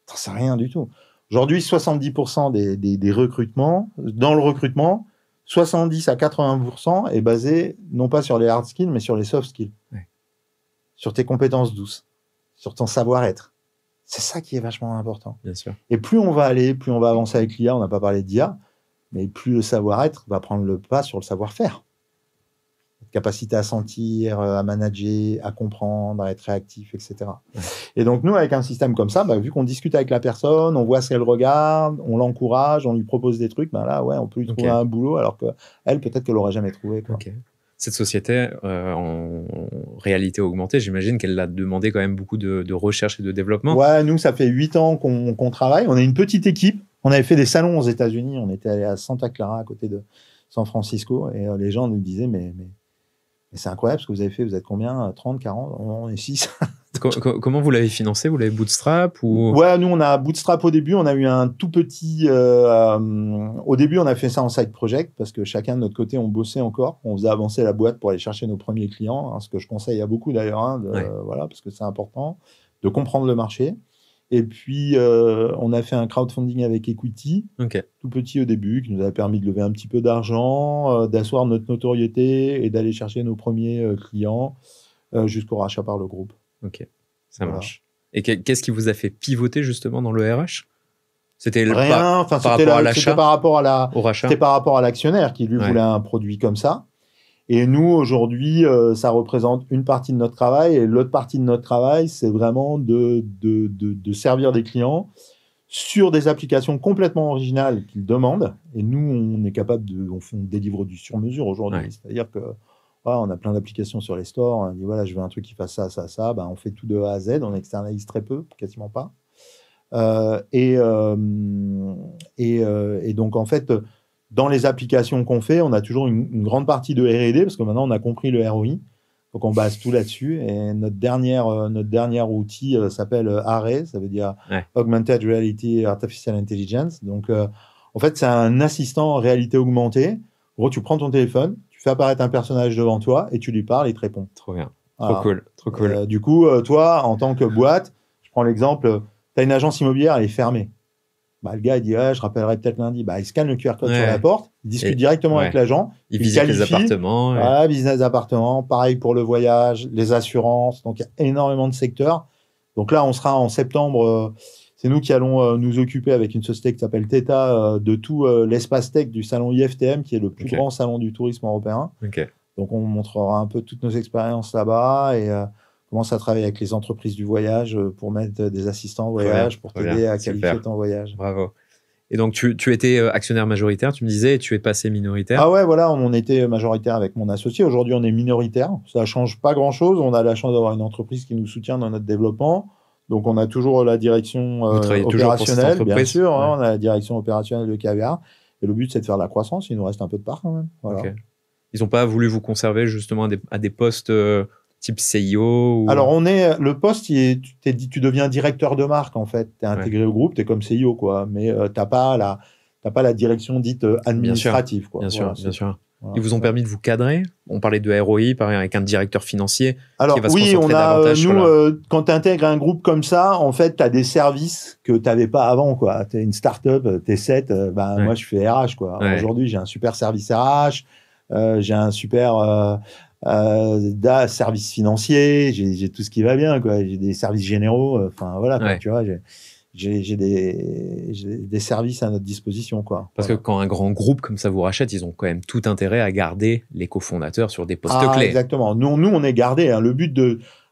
T'en sais rien du tout. Aujourd'hui, 70% des recrutements, dans le recrutement, 70 à 80% est basé non pas sur les hard skills, mais sur les soft skills. Ouais. Sur tes compétences douces, sur ton savoir-être. C'est ça qui est vachement important. Bien sûr. Et plus on va aller, plus on va avancer avec l'IA, on n'a pas parlé d'IA, mais plus le savoir-être va prendre le pas sur le savoir-faire. Capacité à sentir, à manager, à comprendre, à être réactif, etc. Ouais. Et donc, nous, avec un système comme ça, vu qu'on discute avec la personne, on voit ce qu'elle regarde, on l'encourage, on lui propose des trucs, là, ouais, on peut lui trouver un boulot, alors qu'elle, peut-être qu'elle l'aurait jamais trouvé. Quoi. Okay. Cette société, en réalité augmentée, j'imagine qu'elle a demandé quand même beaucoup de recherche et de développement. Ouais, nous, ça fait 8 ans qu'on travaille. On est une petite équipe. On avait fait des salons aux États-Unis. On était allé à Santa Clara, à côté de San Francisco. Et les gens nous disaient, mais c'est incroyable ce que vous avez fait. Vous êtes combien ? 30, 40 ? On est 6. Comment vous l'avez financé ? Vous l'avez bootstrap ou... Ouais, nous, on a bootstrap au début. On a eu un tout petit... au début, on a fait ça en side project parce que chacun de notre côté, on bossait encore. On faisait avancer la boîte pour aller chercher nos premiers clients, ce que je conseille à beaucoup d'ailleurs, voilà, parce que c'est important de comprendre le marché. Et puis, on a fait un crowdfunding avec Equity, tout petit au début, qui nous a permis de lever un petit peu d'argent, d'asseoir notre notoriété et d'aller chercher nos premiers clients jusqu'au rachat par le groupe. Ok, ça marche. Et qu'est-ce qui vous a fait pivoter justement dans le RH ? C'était rien. Par rapport à l'achat, c'était par rapport au rachat. C'était par rapport à l'actionnaire qui lui voulait un produit comme ça. Et nous aujourd'hui, ça représente une partie de notre travail et l'autre partie de notre travail, c'est vraiment de servir des clients sur des applications complètement originales qu'ils demandent. Et nous, on est capable on délivre du sur-mesure aujourd'hui. Ouais. C'est-à-dire que on a plein d'applications sur les stores. On dit voilà, je veux un truc qui fasse ça, ça, ça. On fait tout de A à Z. On externalise très peu, quasiment pas. Et donc en fait, dans les applications qu'on fait, on a toujours une grande partie de R&D parce que maintenant on a compris le ROI. Donc on base tout là-dessus. Et notre dernier outil s'appelle ARE, ça veut dire Augmented Reality Artificial Intelligence. Donc en fait, c'est un assistant en réalité augmentée. En gros, tu prends ton téléphone, fais apparaître un personnage devant toi et tu lui parles et il te répond. Trop bien. Trop cool. Trop cool. Du coup, toi, en tant que boîte, je prends l'exemple, tu as une agence immobilière, elle est fermée. Le gars, il dit, je rappellerai peut-être lundi. Il scanne le QR code sur la porte, Ils discutent directement avec l'agent. Ils visitent les appartements. Voilà, business d'appartements. Pareil pour le voyage, les assurances. Donc, il y a énormément de secteurs. Donc là, on sera en septembre. C'est nous qui allons nous occuper avec une société qui s'appelle Theta de tout l'espace tech du salon IFTM, qui est le plus grand salon du tourisme européen. Donc, on montrera un peu toutes nos expériences là-bas et commence à travailler avec les entreprises du voyage pour mettre des assistants au voyage, pour t'aider à qualifier ton voyage. Bravo. Et donc, tu étais actionnaire majoritaire, tu me disais, et tu es passé minoritaire. Ah ouais, voilà, on était majoritaire avec mon associé. Aujourd'hui, on est minoritaire. Ça ne change pas grand-chose. On a la chance d'avoir une entreprise qui nous soutient dans notre développement. Donc, on a toujours la direction opérationnelle, bien sûr. On a la direction opérationnelle de Caviar. Et le but, c'est de faire de la croissance. Il nous reste un peu de part quand même. Voilà. Ils n'ont pas voulu vous conserver justement à des postes type CIO Alors, le poste, tu deviens directeur de marque, en fait. Tu es intégré au groupe, tu es comme CIO, quoi. Mais tu n'as pas la direction dite administrative, quoi. Bien sûr. Voilà. Ils vous ont permis de vous cadrer. On parlait de ROI, pareil, avec un directeur financier. Alors, qui va se concentrer davantage quand tu intègres un groupe comme ça, en fait, tu as des services que tu n'avais pas avant, quoi. Tu es une start-up, tu es 7. Moi, je fais RH, quoi. Aujourd'hui, j'ai un super service RH. J'ai un super service financier, j'ai tout ce qui va bien, quoi. J'ai des services généraux, quoi, tu vois, j'ai des services à notre disposition, quoi. Parce que quand un grand groupe comme ça vous rachète, ils ont quand même tout intérêt à garder les cofondateurs sur des postes clés. Exactement. Nous, on est gardés. Hein. Le but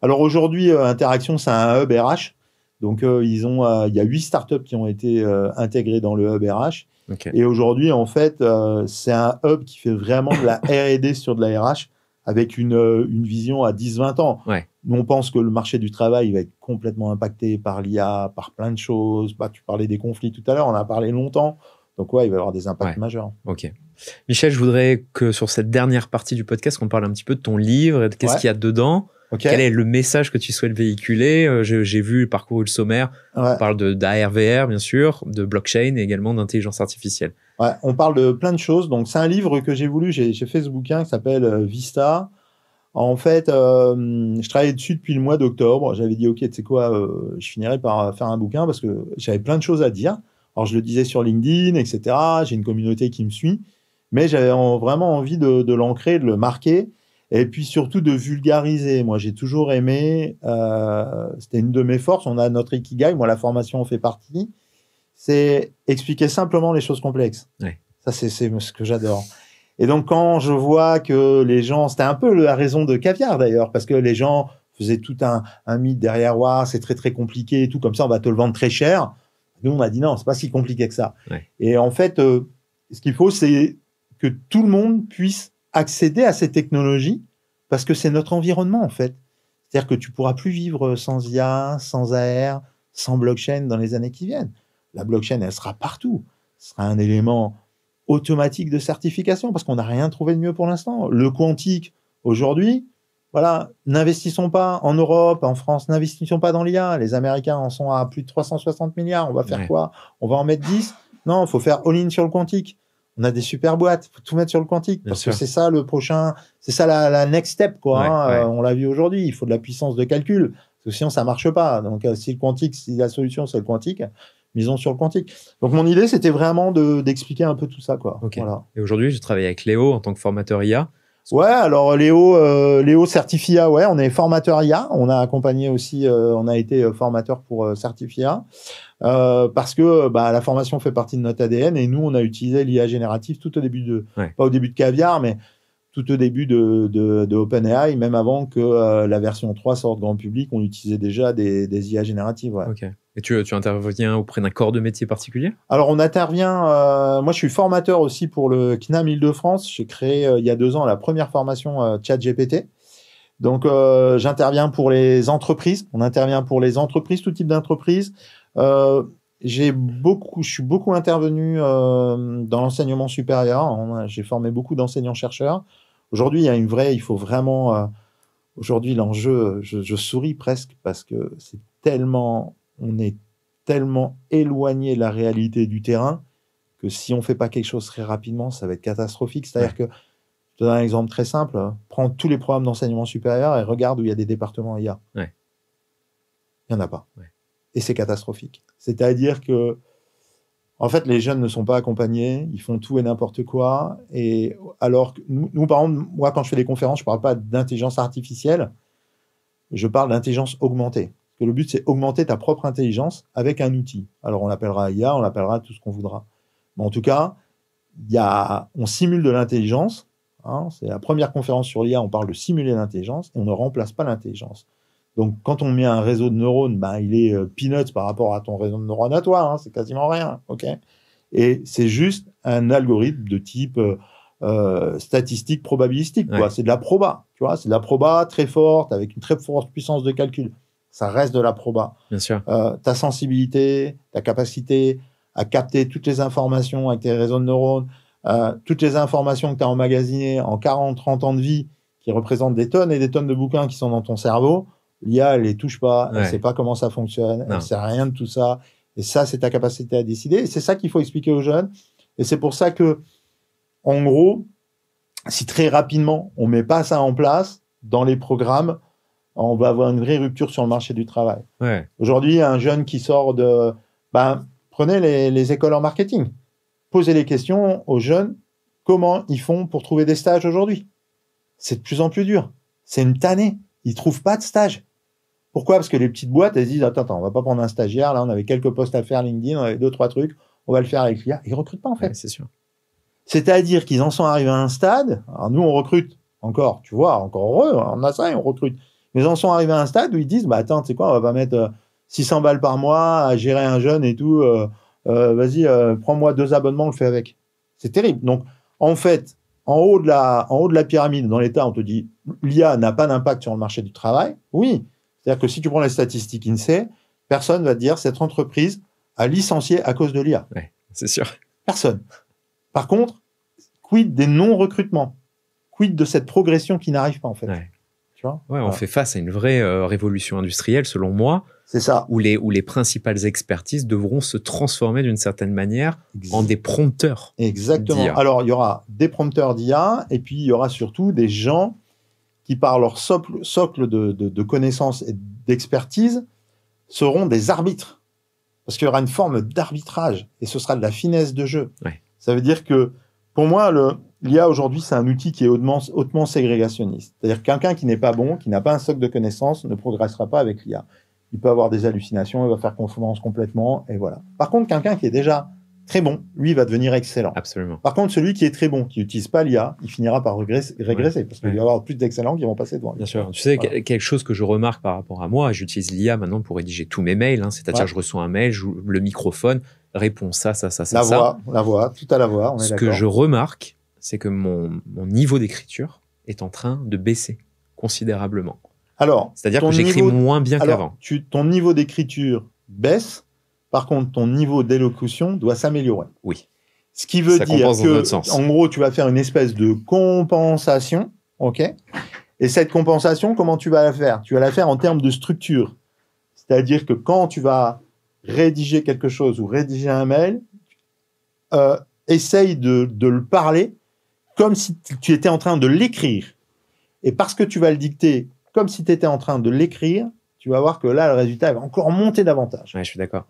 alors aujourd'hui, Interaction, c'est un hub RH. Donc, il y a 8 startups qui ont été intégrées dans le hub RH. Et aujourd'hui, en fait, c'est un hub qui fait vraiment de la R&D sur de la RH avec une vision à 10-20 ans. Nous, on pense que le marché du travail va être complètement impacté par l'IA, par plein de choses. Tu parlais des conflits tout à l'heure, on en a parlé longtemps. Donc, il va y avoir des impacts majeurs. Ok. Michel, je voudrais que sur cette dernière partie du podcast, qu'on parle un petit peu de ton livre, de qu'est-ce qu'il y a dedans. Quel est le message que tu souhaites véhiculer? J'ai vu, parcouru le sommaire. On parle d'ARVR, bien sûr, de blockchain et également d'intelligence artificielle. On parle de plein de choses. Donc, c'est un livre que j'ai voulu. J'ai fait ce bouquin qui s'appelle Vista. En fait, je travaillais dessus depuis le mois d'octobre. J'avais dit, OK, tu sais quoi, je finirai par faire un bouquin parce que j'avais plein de choses à dire. Alors, je le disais sur LinkedIn, etc. J'ai une communauté qui me suit. Mais j'avais vraiment envie de l'ancrer, de le marquer. Et puis surtout de vulgariser. Moi, j'ai toujours aimé, c'était une de mes forces, on a notre Ikigai, moi la formation en fait partie, c'est expliquer simplement les choses complexes. Ça, c'est ce que j'adore. Et donc, quand je vois que les gens, c'était un peu la raison de Caviar d'ailleurs, parce que les gens faisaient tout un mythe derrière, c'est très très compliqué et tout, comme ça on va te le vendre très cher. Nous, on a dit non, c'est pas si compliqué que ça. Et en fait, ce qu'il faut, c'est que tout le monde puisse accéder à ces technologies parce que c'est notre environnement en fait. C'est-à-dire que tu pourras plus vivre sans IA, sans AR, sans blockchain dans les années qui viennent. La blockchain, elle sera partout. Ce sera un élément automatique de certification parce qu'on n'a rien trouvé de mieux pour l'instant. Le quantique, aujourd'hui, n'investissons pas en Europe, en France, n'investissons pas dans l'IA. Les Américains en sont à plus de 360 milliards. On va faire quoi? On va en mettre 10? Non, il faut faire all-in sur le quantique. On a des super boîtes, il faut tout mettre sur le quantique parce que c'est ça le prochain, c'est ça la next step, quoi. On l'a vu aujourd'hui, il faut de la puissance de calcul parce que sinon ça marche pas. Donc si la solution c'est le quantique, misons sur le quantique. Donc mon idée c'était vraiment d'expliquer un peu tout ça, quoi. Voilà. Et aujourd'hui, je travaille avec Léo en tant que formateur IA. Alors Léo Certifia, on est formateur IA. On a accompagné aussi, on a été formateur pour Certifia. Parce que la formation fait partie de notre ADN et nous, on a utilisé l'IA générative tout au début pas au début de Caviar, mais tout au début de OpenAI, même avant que la version 3 sorte grand public, on utilisait déjà des IA génératives. Et tu interviens auprès d'un corps de métier particulier? Alors, on intervient... moi, je suis formateur aussi pour le CNAM Île-de-France. J'ai créé, il y a 2 ans, la première formation ChatGPT. Donc, j'interviens pour les entreprises. On intervient pour les entreprises, tout type d'entreprises. Je suis beaucoup intervenu dans l'enseignement supérieur. J'ai formé beaucoup d'enseignants-chercheurs. Aujourd'hui, il faut vraiment... aujourd'hui, l'enjeu, je souris presque parce que on est tellement éloigné de la réalité du terrain que si on ne fait pas quelque chose très rapidement, ça va être catastrophique. C'est-à-dire que, je te donne un exemple très simple, prends tous les programmes d'enseignement supérieur et regarde où il y a des départements IA. Il n'y en a pas. Et c'est catastrophique. C'est-à-dire que En fait, les jeunes ne sont pas accompagnés, ils font tout et n'importe quoi. Et alors que nous, par exemple, moi, quand je fais des conférences, je ne parle pas d'intelligence artificielle, je parle d'intelligence augmentée. Parce que le but, c'est augmenter ta propre intelligence avec un outil. Alors, on l'appellera IA, on l'appellera tout ce qu'on voudra. Mais en tout cas, on simule de l'intelligence. Hein, c'est la première conférence sur l'IA, on parle de simuler l'intelligence et on ne remplace pas l'intelligence. Donc, quand on met un réseau de neurones, il est peanuts par rapport à ton réseau de neurones à toi. Hein, c'est quasiment rien. Okay, et c'est juste un algorithme de type statistique probabilistique. Quoi. C'est de la proba. Tu vois, c'est de la proba très forte, avec une très forte puissance de calcul. Ça reste de la proba. Bien sûr. Ta sensibilité, ta capacité à capter toutes les informations avec tes réseaux de neurones, toutes les informations que tu as emmagasinées en 40-30 ans de vie, qui représentent des tonnes et des tonnes de bouquins qui sont dans ton cerveau, l'IA, elle les touche pas, elle ne sait pas comment ça fonctionne, elle ne sait rien de tout ça. Et ça, c'est ta capacité à décider. Et c'est ça qu'il faut expliquer aux jeunes. Et c'est pour ça que, en gros, si très rapidement, on ne met pas ça en place dans les programmes, on va avoir une vraie rupture sur le marché du travail. Ouais. Aujourd'hui, un jeune qui sort de... prenez les écoles en marketing. Posez les questions aux jeunes, comment ils font pour trouver des stages aujourd'hui. C'est de plus en plus dur. C'est une tannée. Ils ne trouvent pas de stage. Pourquoi ? Parce que les petites boîtes, elles disent, attends, on va pas prendre un stagiaire, là, on avait quelques postes à faire LinkedIn, on avait 2-3 trucs, on va le faire avec l'IA. Ils recrutent pas, en fait. Ouais, c'est sûr. C'est-à-dire qu'ils en sont arrivés à un stade, alors nous, on recrute encore, tu vois, encore heureux, on a ça et on recrute. Mais ils en sont arrivés à un stade où ils disent, attends, tu sais quoi, on va pas mettre 600 balles par mois à gérer un jeune et tout, vas-y, prends-moi 2 abonnements, on le fait avec. C'est terrible. Donc, en fait, en haut de la pyramide, dans l'État, on te dit, l'IA n'a pas d'impact sur le marché du travail. Oui. C'est-à-dire que si tu prends les statistiques INSEE, personne va te dire cette entreprise a licencié à cause de l'IA. Ouais, c'est sûr. Personne. Par contre, quid des non-recrutements ? Quid de cette progression qui n'arrive pas, en fait ? Ouais. Tu vois ? On fait face à une vraie révolution industrielle, selon moi. C'est ça. Où les principales expertises devront se transformer d'une certaine manière en des prompteurs. Exactement. d'IA. Alors, il y aura des prompteurs d'IA et puis il y aura surtout des gens qui, par leur socle de connaissances et d'expertise, seront des arbitres. Parce qu'il y aura une forme d'arbitrage et ce sera de la finesse de jeu. Ouais. Ça veut dire que, pour moi, l'IA aujourd'hui, c'est un outil qui est hautement ségrégationniste. C'est-à-dire que quelqu'un qui n'est pas bon, qui n'a pas un socle de connaissances, ne progressera pas avec l'IA. Il peut avoir des hallucinations, il va faire confiance complètement, et voilà. Par contre, quelqu'un qui est déjà très bon, lui, va devenir excellent. Absolument. Par contre, celui qui est très bon, qui n'utilise pas l'IA, il finira par régresser, parce qu'il va y avoir plus d'excellents qui vont passer devant lui. Bien sûr. Tu sais, quelque chose que je remarque par rapport à moi, j'utilise l'IA maintenant pour rédiger tous mes mails, c'est-à-dire je reçois un mail, le microphone, réponds ça. La voix, tout à la voix, on est Ce d'accord. que je remarque, c'est que mon niveau d'écriture est en train de baisser considérablement. Alors, c'est-à-dire que j'écris moins bien qu'avant. Ton niveau d'écriture baisse, par contre, ton niveau d'élocution doit s'améliorer. Oui. Ce qui veut dire que, en gros, tu vas faire une espèce de compensation, ok ? Et cette compensation, comment tu vas la faire ? Tu vas la faire en termes de structure. C'est-à-dire que quand tu vas rédiger quelque chose ou rédiger un mail, essaye de le parler comme si tu étais en train de l'écrire. Et parce que tu vas le dicter comme si tu étais en train de l'écrire, tu vas voir que là, le résultat va encore monter davantage. Ouais, je suis d'accord.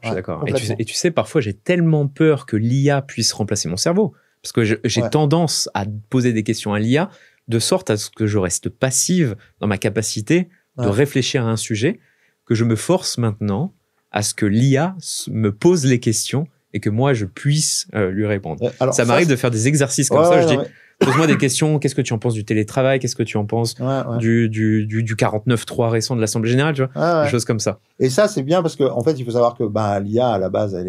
Et tu sais, parfois, j'ai tellement peur que l'IA puisse remplacer mon cerveau. Parce que j'ai tendance à poser des questions à l'IA de sorte à ce que je reste passive dans ma capacité de réfléchir à un sujet, que je me force maintenant à ce que l'IA me pose les questions et que moi, je puisse lui répondre. Alors, ça m'arrive de faire des exercices comme ça. Je dis, pose-moi des questions. Qu'est-ce que tu en penses du télétravail ? Qu'est-ce que tu en penses du 49.3 récent de l'Assemblée générale, tu vois, des choses comme ça. Et ça, c'est bien parce qu'en fait, il faut savoir que l'IA, à la base, elle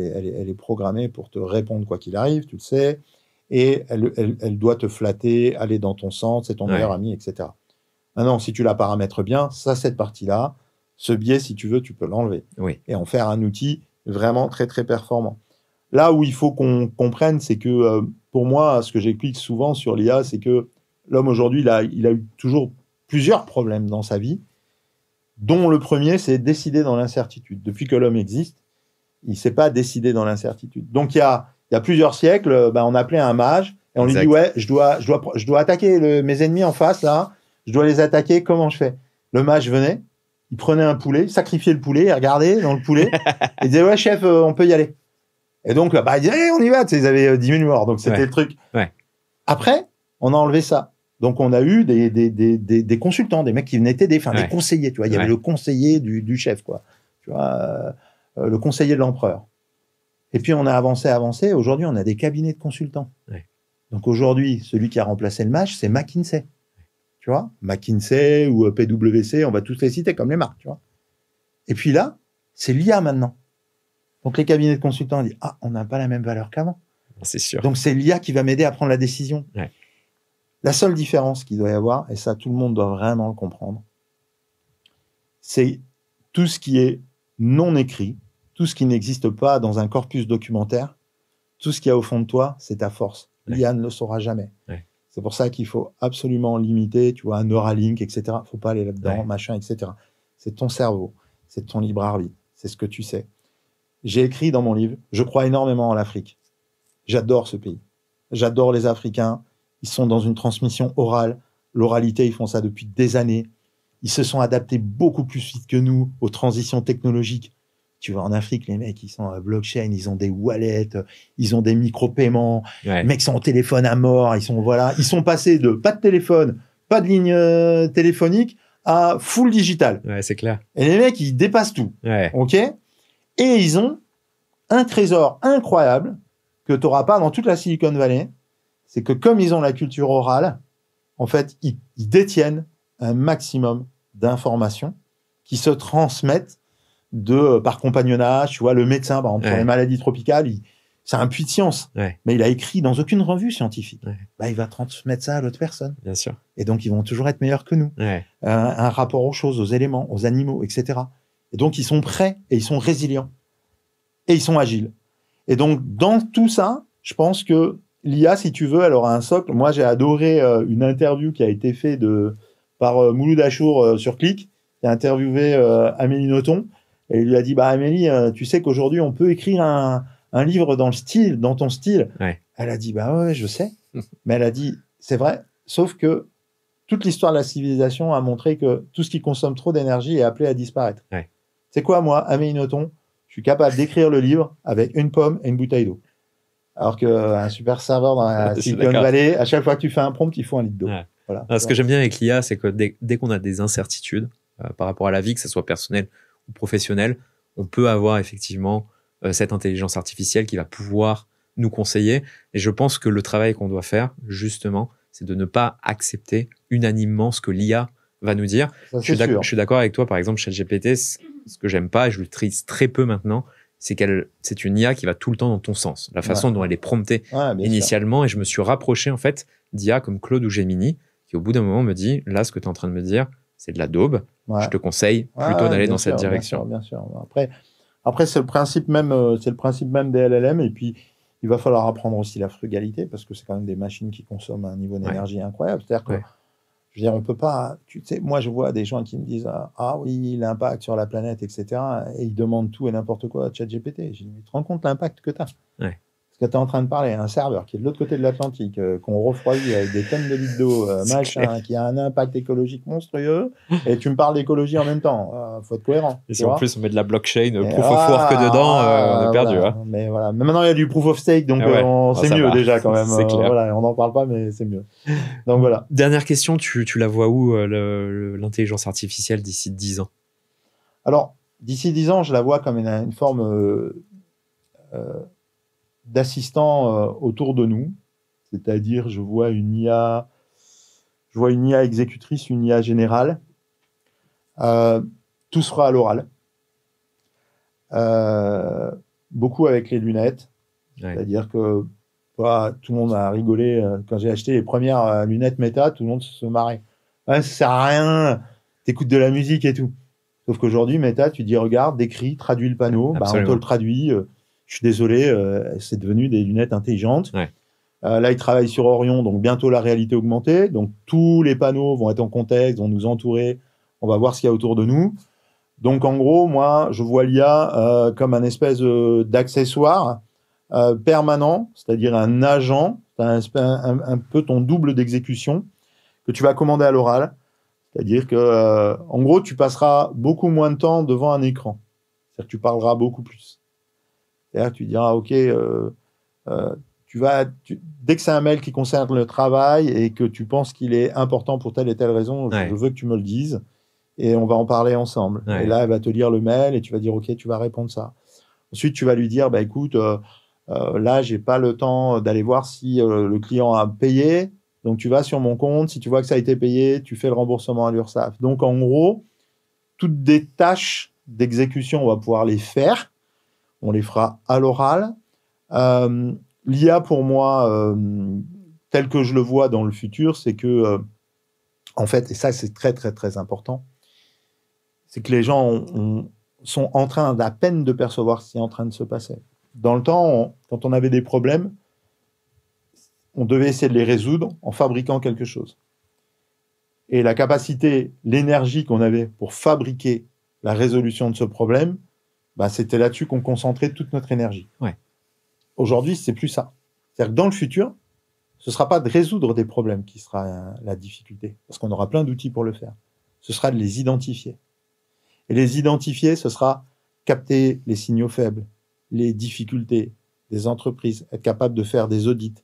est programmée pour te répondre quoi qu'il arrive, tu le sais, et elle doit te flatter, aller dans ton sens, c'est ton meilleur ami, etc. Maintenant, si tu la paramètres bien, cette partie-là, ce biais, si tu veux, tu peux l'enlever et en faire un outil vraiment très, très performant. Là où il faut qu'on comprenne, c'est que pour moi, ce que j'explique souvent sur l'IA, c'est que l'homme aujourd'hui, il a eu toujours plusieurs problèmes dans sa vie, dont le premier, c'est décider dans l'incertitude. Depuis que l'homme existe, il ne s'est pas décidé dans l'incertitude. Donc, il y a plusieurs siècles, on appelait un mage et on lui dit, je dois attaquer mes ennemis en face, là, je dois les attaquer, comment je fais ? Le mage venait, il prenait un poulet, sacrifiait le poulet, il regardait dans le poulet, il disait, ouais, chef, on peut y aller. Et donc, bah, ils disaient, hey, on y va, tu sais, ils avaient 10 000 morts. Donc, c'était le truc. Après, on a enlevé ça. Donc, on a eu des consultants, des mecs qui venaient t'aider, des conseillers, tu vois. Il y avait le conseiller du chef, quoi. Tu vois, le conseiller de l'empereur. Et puis, on a avancé. Aujourd'hui, on a des cabinets de consultants. Donc, aujourd'hui, celui qui a remplacé le MASH, c'est McKinsey. Tu vois, McKinsey ou PwC, on va tous les citer comme les marques, tu vois. Et puis là, c'est l'IA maintenant. Donc, les cabinets de consultants disent, on n'a pas la même valeur qu'avant. C'est sûr. Donc, c'est l'IA qui va m'aider à prendre la décision. La seule différence qu'il doit y avoir, et ça, tout le monde doit vraiment le comprendre, c'est tout ce qui est non écrit, tout ce qui n'existe pas dans un corpus documentaire, tout ce qu'il y a au fond de toi, c'est ta force. L'IA ne le saura jamais. C'est pour ça qu'il faut absolument limiter, tu vois, un Neuralink, etc. Il ne faut pas aller là-dedans, machin, etc. C'est ton cerveau, c'est ton libre arbitre, c'est ce que tu sais. J'ai écrit dans mon livre, je crois énormément en l'Afrique. J'adore ce pays. J'adore les Africains. Ils sont dans une transmission orale. L'oralité, ils font ça depuis des années. Ils se sont adaptés beaucoup plus vite que nous aux transitions technologiques. Tu vois, en Afrique, les mecs, ils sont à blockchain, ils ont des wallets, ils ont des micro-paiements. Les mecs sont au téléphone à mort. Ils sont passés de pas de téléphone, pas de ligne téléphonique à full digital. C'est clair. Et les mecs, ils dépassent tout. OK ? Et ils ont un trésor incroyable que tu n'auras pas dans toute la Silicon Valley. C'est que comme ils ont la culture orale, en fait, ils détiennent un maximum d'informations qui se transmettent par compagnonnage. Tu vois, le médecin, par exemple, pour les maladies tropicales, c'est un puits de science. Mais il a écrit dans aucune revue scientifique. Bah, il va transmettre ça à l'autre personne. Bien sûr. Et donc, ils vont toujours être meilleurs que nous. Un rapport aux choses, aux éléments, aux animaux, etc. Et donc, ils sont prêts et ils sont résilients. Et ils sont agiles. Et donc, dans tout ça, je pense que l'IA, si tu veux, elle aura un socle. Moi, j'ai adoré une interview qui a été faite par Mouloud Achour sur Click, qui a interviewé Amélie Nothomb. Et il lui a dit, Amélie, tu sais qu'aujourd'hui, on peut écrire un livre dans ton style. Elle a dit, ouais, je sais. Mais elle a dit, c'est vrai, sauf que toute l'histoire de la civilisation a montré que tout ce qui consomme trop d'énergie est appelé à disparaître. C'est quoi, moi, Amélie Nothomb, je suis capable d'écrire le livre avec une pomme et une bouteille d'eau. Alors qu'un super serveur dans la Silicon Valley, à chaque fois que tu fais un prompt, il faut un litre d'eau. Voilà. Ce que j'aime bien avec l'IA, c'est que dès qu'on a des incertitudes par rapport à la vie, que ce soit personnelle ou professionnelle, on peut avoir effectivement cette intelligence artificielle qui va pouvoir nous conseiller. Et je pense que le travail qu'on doit faire, justement, c'est de ne pas accepter unanimement ce que l'IA va nous dire. Ça, je suis d'accord avec toi, par exemple, ChatGPT, ce que j'aime pas, et je l'utilise très peu maintenant, c'est une IA qui va tout le temps dans ton sens. La façon dont elle est promptée initialement, sûr. Et je me suis rapproché en fait d'IA comme Claude ou Gemini, qui au bout d'un moment me dit, là, ce que tu es en train de me dire, c'est de la daube. Je te conseille plutôt d'aller dans cette direction. Bien sûr. Après c'est le principe même des LLM, et puis il va falloir apprendre aussi la frugalité, parce que c'est quand même des machines qui consomment un niveau d'énergie incroyable. C'est-à-dire que je veux dire, on peut pas. Tu sais, moi, je vois des gens qui me disent oui, l'impact sur la planète, etc. Et ils demandent tout et n'importe quoi à ChatGPT. Je dis, mais tu te rends compte l'impact que tu as ? Parce que tu es en train de parler à un serveur qui est de l'autre côté de l'Atlantique, qu'on refroidit avec des tonnes de litres d'eau, qui a un impact écologique monstrueux, et tu me parles d'écologie en même temps. Faut être cohérent. Et si en plus on met de la blockchain, proof of work dedans, on est perdu. Voilà. Mais voilà. Mais maintenant, il y a du proof of stake, donc c'est mieux déjà quand même. C'est clair. On n'en parle pas, mais c'est mieux. Donc voilà. Dernière question, tu la vois où, l'intelligence artificielle d'ici 10 ans ? Alors, d'ici 10 ans, je la vois comme une forme d'assistant autour de nous, c'est-à-dire je vois une IA exécutrice, une IA générale, tout sera à l'oral, beaucoup avec les lunettes, c'est-à-dire que tout le monde a rigolé quand j'ai acheté les premières lunettes Meta, tout le monde se marrait. Ça sert à rien, t'écoutes de la musique et tout. Sauf qu'aujourd'hui, Meta, tu dis regarde, décris, traduis le panneau, on te le traduit. Je suis désolé, c'est devenu des lunettes intelligentes. Là, ils travaillent sur Orion, donc bientôt la réalité augmentée. Donc, tous les panneaux vont être en contexte, vont nous entourer. On va voir ce qu'il y a autour de nous. Donc, en gros, moi, je vois l'IA comme un espèce d'accessoire permanent, c'est-à-dire un agent, un peu ton double d'exécution que tu vas commander à l'oral. C'est-à-dire que, en gros, tu passeras beaucoup moins de temps devant un écran. C'est-à-dire que tu parleras beaucoup plus. Et là, tu diras, OK, dès que c'est un mail qui concerne le travail et que tu penses qu'il est important pour telle et telle raison, je veux que tu me le dises et on va en parler ensemble. Et là, elle va te lire le mail et tu vas dire, OK, tu vas répondre ça. Ensuite, tu vas lui dire, écoute, là, j'ai pas le temps d'aller voir si le client a payé. Donc, tu vas sur mon compte. Si tu vois que ça a été payé, tu fais le remboursement à l'URSSAF. Donc, en gros, toutes des tâches d'exécution, on va pouvoir les faire. On les fera à l'oral. L'IA, pour moi, tel que je le vois dans le futur, c'est que, en fait, et ça, c'est très, très, très important, c'est que les gens sont en train d'à peine de percevoir ce qui est en train de se passer. Dans le temps, quand on avait des problèmes, on devait essayer de les résoudre en fabriquant quelque chose. Et la capacité, l'énergie qu'on avait pour fabriquer la résolution de ce problème, c'était là-dessus qu'on concentrait toute notre énergie. Ouais. Aujourd'hui, c'est plus ça. C'est-à-dire que dans le futur, ce ne sera pas de résoudre des problèmes qui sera la difficulté, parce qu'on aura plein d'outils pour le faire. Ce sera de les identifier. Et les identifier, ce sera capter les signaux faibles, les difficultés des entreprises, être capable de faire des audits,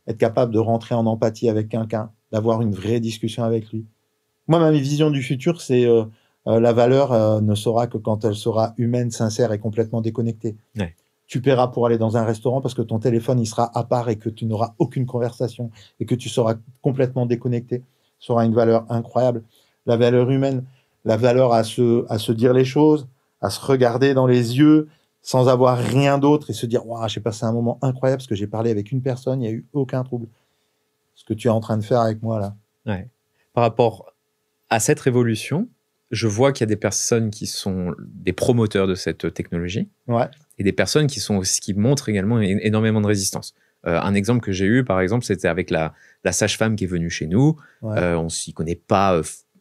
être capable de rentrer en empathie avec quelqu'un, d'avoir une vraie discussion avec lui. Moi, ma vision du futur, c'est la valeur ne sera que quand elle sera humaine, sincère et complètement déconnectée. Ouais. Tu paieras pour aller dans un restaurant parce que ton téléphone, il sera à part et que tu n'auras aucune conversation et que tu seras complètement déconnecté. Ça aura une valeur incroyable. La valeur humaine, la valeur à se dire les choses, à se regarder dans les yeux sans avoir rien d'autre et se dire wow, j'ai passé un moment incroyable parce que j'ai parlé avec une personne, il n'y a eu aucun trouble. Ce que tu es en train de faire avec moi là. Ouais. Par rapport à cette révolution, je vois qu'il y a des personnes qui sont des promoteurs de cette technologie et des personnes qui montrent également énormément de résistance. Un exemple que j'ai eu, par exemple, c'était avec la sage-femme qui est venue chez nous. On ne s'y connaît pas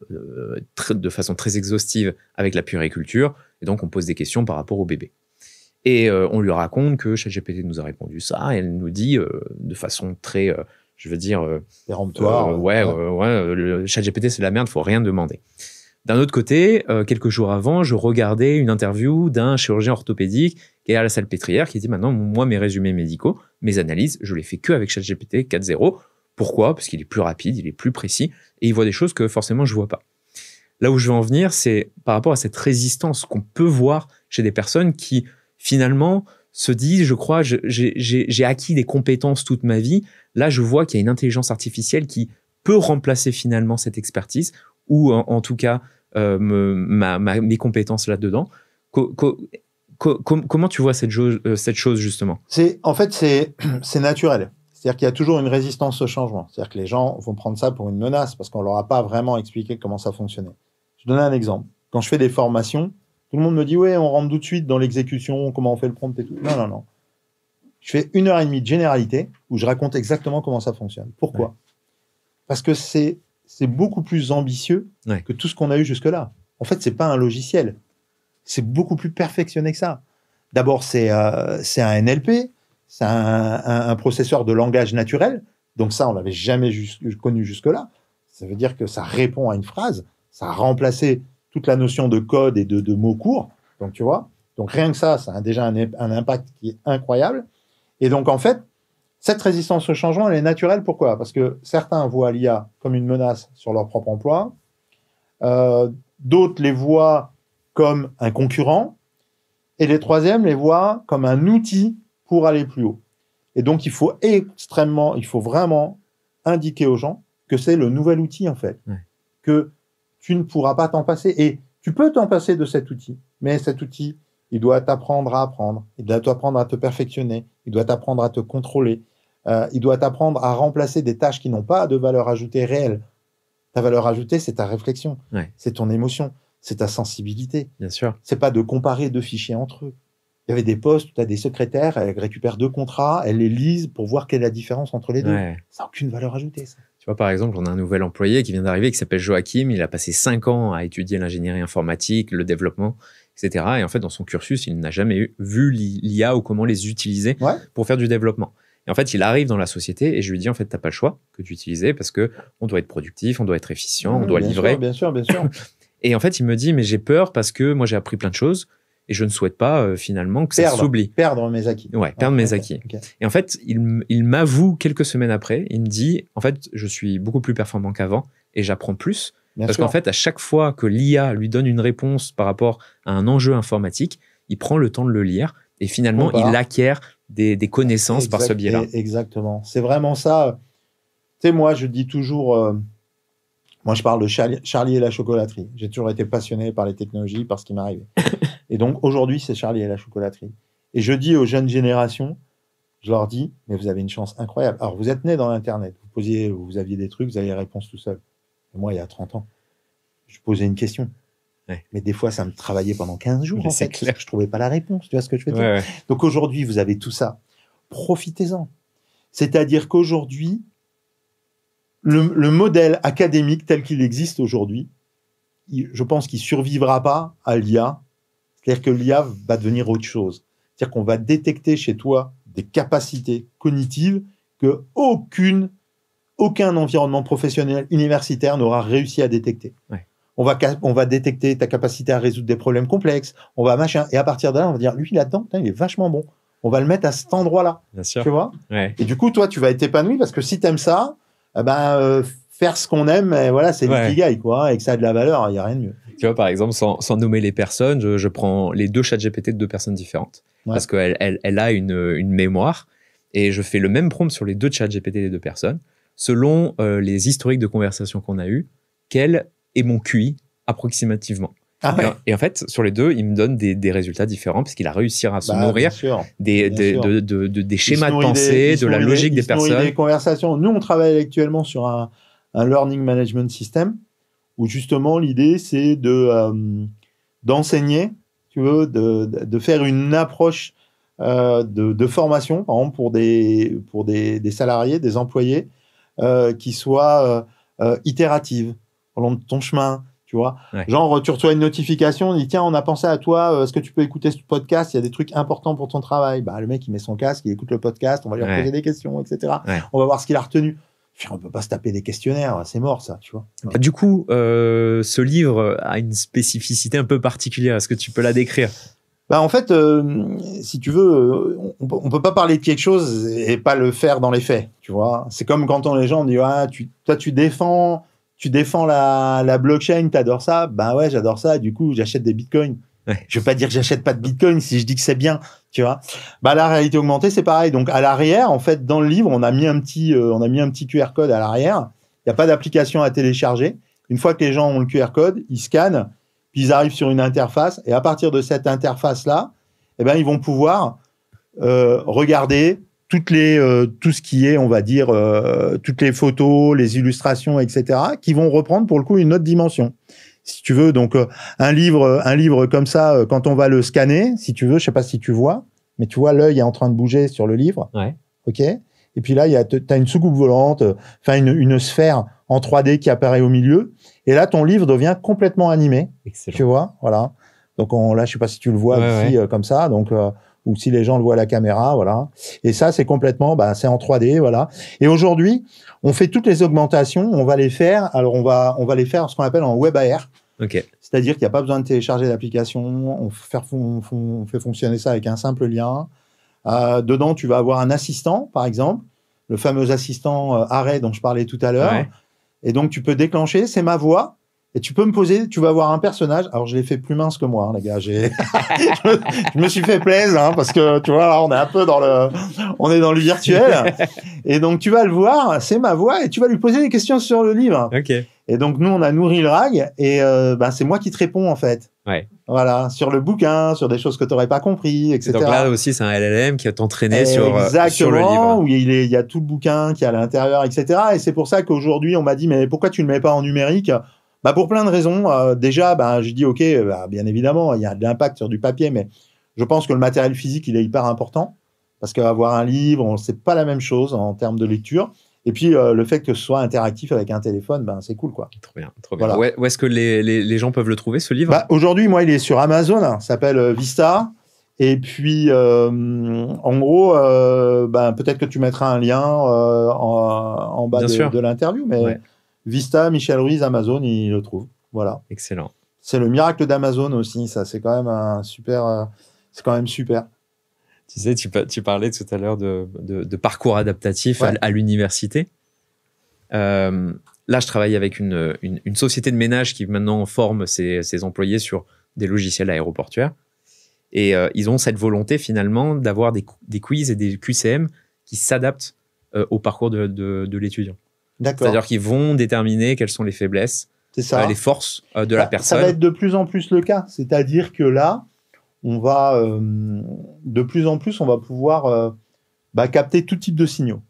de façon très exhaustive avec la puériculture, et donc on pose des questions par rapport au bébé. Et on lui raconte que ChatGPT nous a répondu ça, et elle nous dit de façon très, péremptoire. Le ChatGPT c'est de la merde, faut rien demander. D'un autre côté, quelques jours avant, je regardais une interview d'un chirurgien orthopédique qui est à la Salpêtrière qui dit maintenant, moi, mes résumés médicaux, mes analyses, je les fais que avec ChatGPT 4.0. Pourquoi ? Parce qu'il est plus rapide, il est plus précis et il voit des choses que forcément je vois pas. Là où je veux en venir, c'est par rapport à cette résistance qu'on peut voir chez des personnes qui finalement se disent, je crois, j'ai acquis des compétences toute ma vie. Là, je vois qu'il y a une intelligence artificielle qui peut remplacer finalement cette expertise ou en tout cas mes compétences là-dedans. Comment tu vois cette chose justement ? En fait, c'est naturel. C'est-à-dire qu'il y a toujours une résistance au changement. C'est-à-dire que les gens vont prendre ça pour une menace parce qu'on ne leur a pas vraiment expliqué comment ça fonctionnait. Je donne un exemple. Quand je fais des formations, tout le monde me dit « Ouais, on rentre tout de suite dans l'exécution, comment on fait le prompt et tout. » Non. Je fais 1h30 de généralité où je raconte exactement comment ça fonctionne. Pourquoi ? Parce que c'est beaucoup plus ambitieux que tout ce qu'on a eu jusque-là. En fait, ce n'est pas un logiciel. C'est beaucoup plus perfectionné que ça. D'abord, c'est un NLP, c'est un processeur de langage naturel. Donc ça, on ne l'avait jamais connu jusque-là. Ça veut dire que ça répond à une phrase. Ça a remplacé toute la notion de code et de mots courts. Donc, tu vois. Donc, rien que ça a déjà un impact qui est incroyable. Et donc, en fait, cette résistance au changement, elle est naturelle. Pourquoi ? Parce que certains voient l'IA comme une menace sur leur propre emploi. D'autres les voient comme un concurrent. Et les troisièmes les voient comme un outil pour aller plus haut. Et donc, il faut vraiment indiquer aux gens que c'est le nouvel outil, en fait. Que tu ne pourras pas t'en passer. Et tu peux t'en passer de cet outil. Mais cet outil, il doit t'apprendre à apprendre. Il doit t'apprendre à te perfectionner. Il doit t'apprendre à te contrôler. Il doit t'apprendre à remplacer des tâches qui n'ont pas de valeur ajoutée réelle. Ta valeur ajoutée, c'est ta réflexion. C'est ton émotion. C'est ta sensibilité. Bien sûr. C'est pas de comparer deux fichiers entre eux. Il y avait des postes où tu as des secrétaires, elles récupèrent 2 contrats, elles les lisent pour voir quelle est la différence entre les deux. Ça n'a aucune valeur ajoutée, ça. Tu vois, par exemple, on a un nouvel employé qui vient d'arriver, qui s'appelle Joachim. Il a passé 5 ans à étudier l'ingénierie informatique, le développement, etc. Et en fait, dans son cursus, il n'a jamais vu l'IA ou comment les utiliser pour faire du développement. Et en fait, il arrive dans la société et je lui dis, en fait, tu n'as pas le choix que d'utiliser parce qu'on doit être productif, on doit être efficient, on doit livrer. Bien sûr. Et en fait, il me dit, mais j'ai peur parce que moi, j'ai appris plein de choses. et je ne souhaite pas finalement que ça s'oublie. Perdre mes acquis. Ouais, perdre mes acquis. Okay. Et en fait, il m'avoue quelques semaines après, il me dit, en fait, je suis beaucoup plus performant qu'avant et j'apprends plus. Parce qu'en fait, à chaque fois que l'IA lui donne une réponse par rapport à un enjeu informatique, il prend le temps de le lire et finalement, il acquiert des connaissances par ce biais-là. Exactement. C'est vraiment ça. Tu sais, moi, je dis toujours... moi, je parle de Charlie et la chocolaterie. J'ai toujours été passionné par les technologies, par ce qui m'arrivait. Et donc, aujourd'hui, c'est Charlie et la chocolaterie. Et je dis aux jeunes générations, je leur dis, mais vous avez une chance incroyable. Alors, vous êtes nés dans l'Internet. Vous aviez des trucs, vous avez les réponses tout seul. Et moi, il y a 30 ans, je posais une question. Ouais. Mais des fois, ça me travaillait pendant 15 jours, mais en fait. Clair. Je ne trouvais pas la réponse. Tu vois ce que je veux dire ? Ouais. Donc, aujourd'hui, vous avez tout ça. Profitez-en. C'est-à-dire qu'aujourd'hui, le modèle académique tel qu'il existe aujourd'hui, je pense qu'il ne survivra pas à l'IA. C'est-à-dire que l'IA va devenir autre chose. C'est-à-dire qu'on va détecter chez toi des capacités cognitives que aucun environnement professionnel universitaire n'aura réussi à détecter. Ouais. On va détecter ta capacité à résoudre des problèmes complexes, et à partir de là, on va dire, lui, là-dedans, il est vachement bon. On va le mettre à cet endroit-là. Bien sûr. Tu vois ? Ouais. Et du coup, toi, tu vas être épanoui parce que si tu aimes ça, faire ce qu'on aime, voilà, c'est l'ikigai, quoi, et que ça a de la valeur, il n'y a rien de mieux. Tu vois, par exemple, sans nommer les personnes, je prends les 2 ChatGPT de 2 personnes différentes. Ouais. Parce qu'elle a une mémoire, et je fais le même prompt sur les 2 ChatGPT des 2 personnes, selon les historiques de conversation qu'on a eus, quel est mon QI approximativement. Ah ouais. Et en fait, sur les 2, il me donne des résultats différents parce qu'il a réussi à se nourrir des schémas de pensée, de la logique des personnes. Des conversations. Nous, on travaille actuellement sur un learning management system où justement l'idée, c'est d'enseigner, tu veux, de faire une approche de formation, par exemple pour des salariés, des employés, qui soient itératives pendant ton chemin. Tu vois, genre, tu reçois une notification, on dit tiens, on a pensé à toi, est-ce que tu peux écouter ce podcast ? Il y a des trucs importants pour ton travail. Bah, le mec, il met son casque, il écoute le podcast, on va lui poser des questions, etc. Ouais. On va voir ce qu'il a retenu. Puis, on peut pas se taper des questionnaires, c'est mort, ça, tu vois. Ouais. Du coup, ce livre a une spécificité un peu particulière. Est-ce que tu peux la décrire ? Bah, en fait, si tu veux, on peut pas parler de quelque chose et pas le faire dans les faits, tu vois. C'est comme quand les gens disent toi, tu défends la blockchain, t'adores ça. Ben ouais, j'adore ça. Du coup, j'achète des bitcoins. Ouais. Je veux pas dire que j'achète pas de bitcoin si je dis que c'est bien, tu vois. Bah, la réalité augmentée, c'est pareil. Donc, à l'arrière, en fait, dans le livre, on a mis un petit QR code à l'arrière. Il n'y a pas d'application à télécharger. Une fois que les gens ont le QR code, ils scannent, puis ils arrivent sur une interface. Et à partir de cette interface-là, ils vont pouvoir regarder tout ce qui est, on va dire, toutes les photos, les illustrations, etc., qui vont reprendre pour le coup une autre dimension. Si tu veux, donc un livre comme ça, quand on va le scanner, si tu veux, je sais pas si tu vois, mais tu vois l'œil est en train de bouger sur le livre. Ouais. Ok. Et puis là, t'as une soucoupe volante, une sphère en 3D qui apparaît au milieu. Et là, ton livre devient complètement animé. Excellent. Tu vois, voilà. Donc là, je sais pas si tu le vois ici comme ça. Donc ou si les gens le voient à la caméra, voilà. Et ça, c'est complètement, c'est en 3D, voilà. Et aujourd'hui, on fait toutes les augmentations, on va les faire. Alors, on va les faire ce qu'on appelle en web AR. Okay. C'est-à-dire qu'il n'y a pas besoin de télécharger l'application. On fait fonctionner ça avec un simple lien. Dedans, tu vas avoir un assistant, par exemple, le fameux assistant Arrêt dont je parlais tout à l'heure. Ouais. Et donc, tu peux déclencher, c'est ma voix. Et tu peux me poser, tu vas avoir un personnage. Alors, je l'ai fait plus mince que moi, les gars. Je me suis fait plaisir, parce que, tu vois, là, on est un peu dans le virtuel. Et donc, tu vas le voir, c'est ma voix, et tu vas lui poser des questions sur le livre. Ok. Et donc, nous, on a nourri le RAG, et c'est moi qui te réponds, en fait. Ouais. Voilà, sur le bouquin, sur des choses que tu n'aurais pas compris, etc. Et donc là aussi, c'est un LLM qui va t'entraîner sur le livre. Exactement, où il y a tout le bouquin qui est à l'intérieur, etc. Et c'est pour ça qu'aujourd'hui, on m'a dit, mais pourquoi tu ne le mets pas en numérique ? Pour plein de raisons. Déjà, j'ai dit, OK, bien évidemment, il y a de l'impact sur du papier, mais je pense que le matériel physique, il est hyper important. Parce qu'avoir un livre, c'est pas la même chose en termes de lecture. Et puis, le fait que ce soit interactif avec un téléphone, c'est cool, quoi. Trop bien, trop bien. Voilà. Où est-ce que les gens peuvent le trouver, ce livre ? Aujourd'hui, moi, il est sur Amazon. Ça s'appelle Vista. Et puis, en gros, peut-être que tu mettras un lien en bas de l'interview, mais... Ouais. Vista, Michel Ruiz, Amazon, il le trouve. Voilà. Excellent. C'est le miracle d'Amazon aussi, ça. C'est quand même un super. C'est quand même super. Tu sais, tu parlais tout à l'heure de parcours adaptatif à l'université. Là, je travaille avec une société de ménage qui maintenant forme ses employés sur des logiciels aéroportuaires. Et ils ont cette volonté finalement d'avoir des quiz et des QCM qui s'adaptent au parcours de l'étudiant. D'accord. C'est-à-dire qu'ils vont déterminer quelles sont les faiblesses, les forces de la personne. Ça va être de plus en plus le cas. C'est-à-dire que là, on va de plus en plus, on va pouvoir capter tout type de signaux.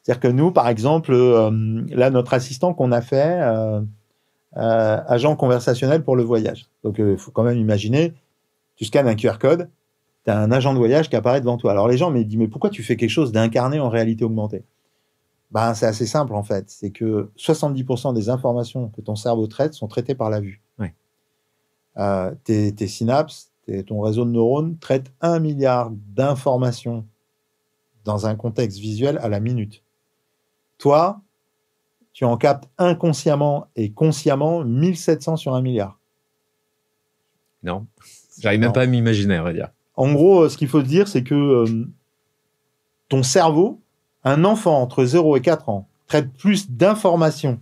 C'est-à-dire que nous, par exemple, là, notre assistant qu'on a fait, agent conversationnel pour le voyage. Donc, il faut quand même imaginer, tu scannes un QR code, tu as un agent de voyage qui apparaît devant toi. Alors, les gens me disent, mais pourquoi tu fais quelque chose d'incarné en réalité augmentée ? C'est assez simple, en fait. C'est que 70% des informations que ton cerveau traite sont traitées par la vue. Ouais. Tes synapses, ton réseau de neurones traite 1 milliard d'informations dans un contexte visuel à la minute. Toi, tu en captes inconsciemment et consciemment 1700 sur 1 milliard. Non, j'arrive même pas à m'imaginer, on va dire. En gros, ce qu'il faut te dire, c'est que ton cerveau, un enfant entre 0 et 4 ans, traite plus d'informations.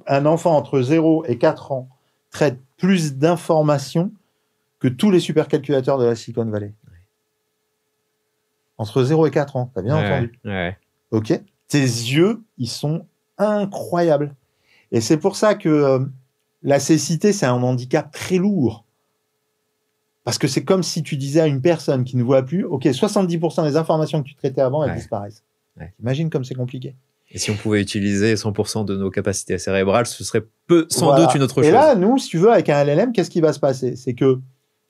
Un enfant entre 0 et 4 ans traite plus d'informations que tous les supercalculateurs de la Silicon Valley. Entre 0 et 4 ans, t'as bien entendu. Ouais. Ok. Tes yeux, ils sont incroyables. Et c'est pour ça que la cécité, c'est un handicap très lourd. Parce que c'est comme si tu disais à une personne qui ne voit plus, ok, 70% des informations que tu traitais avant, elles disparaissent. Ouais. Imagine comme c'est compliqué. Et si on pouvait utiliser 100% de nos capacités cérébrales, ce serait sans doute une autre chose. Et là, nous, si tu veux, avec un LLM, qu'est-ce qui va se passer ? C'est que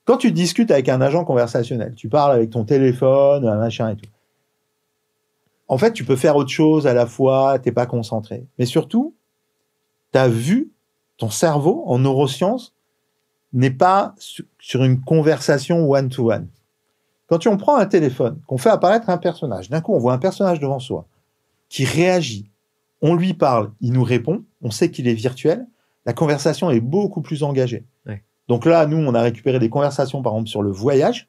quand tu discutes avec un agent conversationnel, tu parles avec ton téléphone, un machin et tout. En fait, tu peux faire autre chose à la fois, tu n'es pas concentré. Mais surtout, ta vue, ton cerveau, en neurosciences, n'est pas sur une conversation one-to-one. Quand on prend un téléphone, qu'on fait apparaître un personnage, d'un coup, on voit un personnage devant soi qui réagit. On lui parle, il nous répond, on sait qu'il est virtuel, la conversation est beaucoup plus engagée. Ouais. Donc là, nous, on a récupéré des conversations, par exemple, sur le voyage.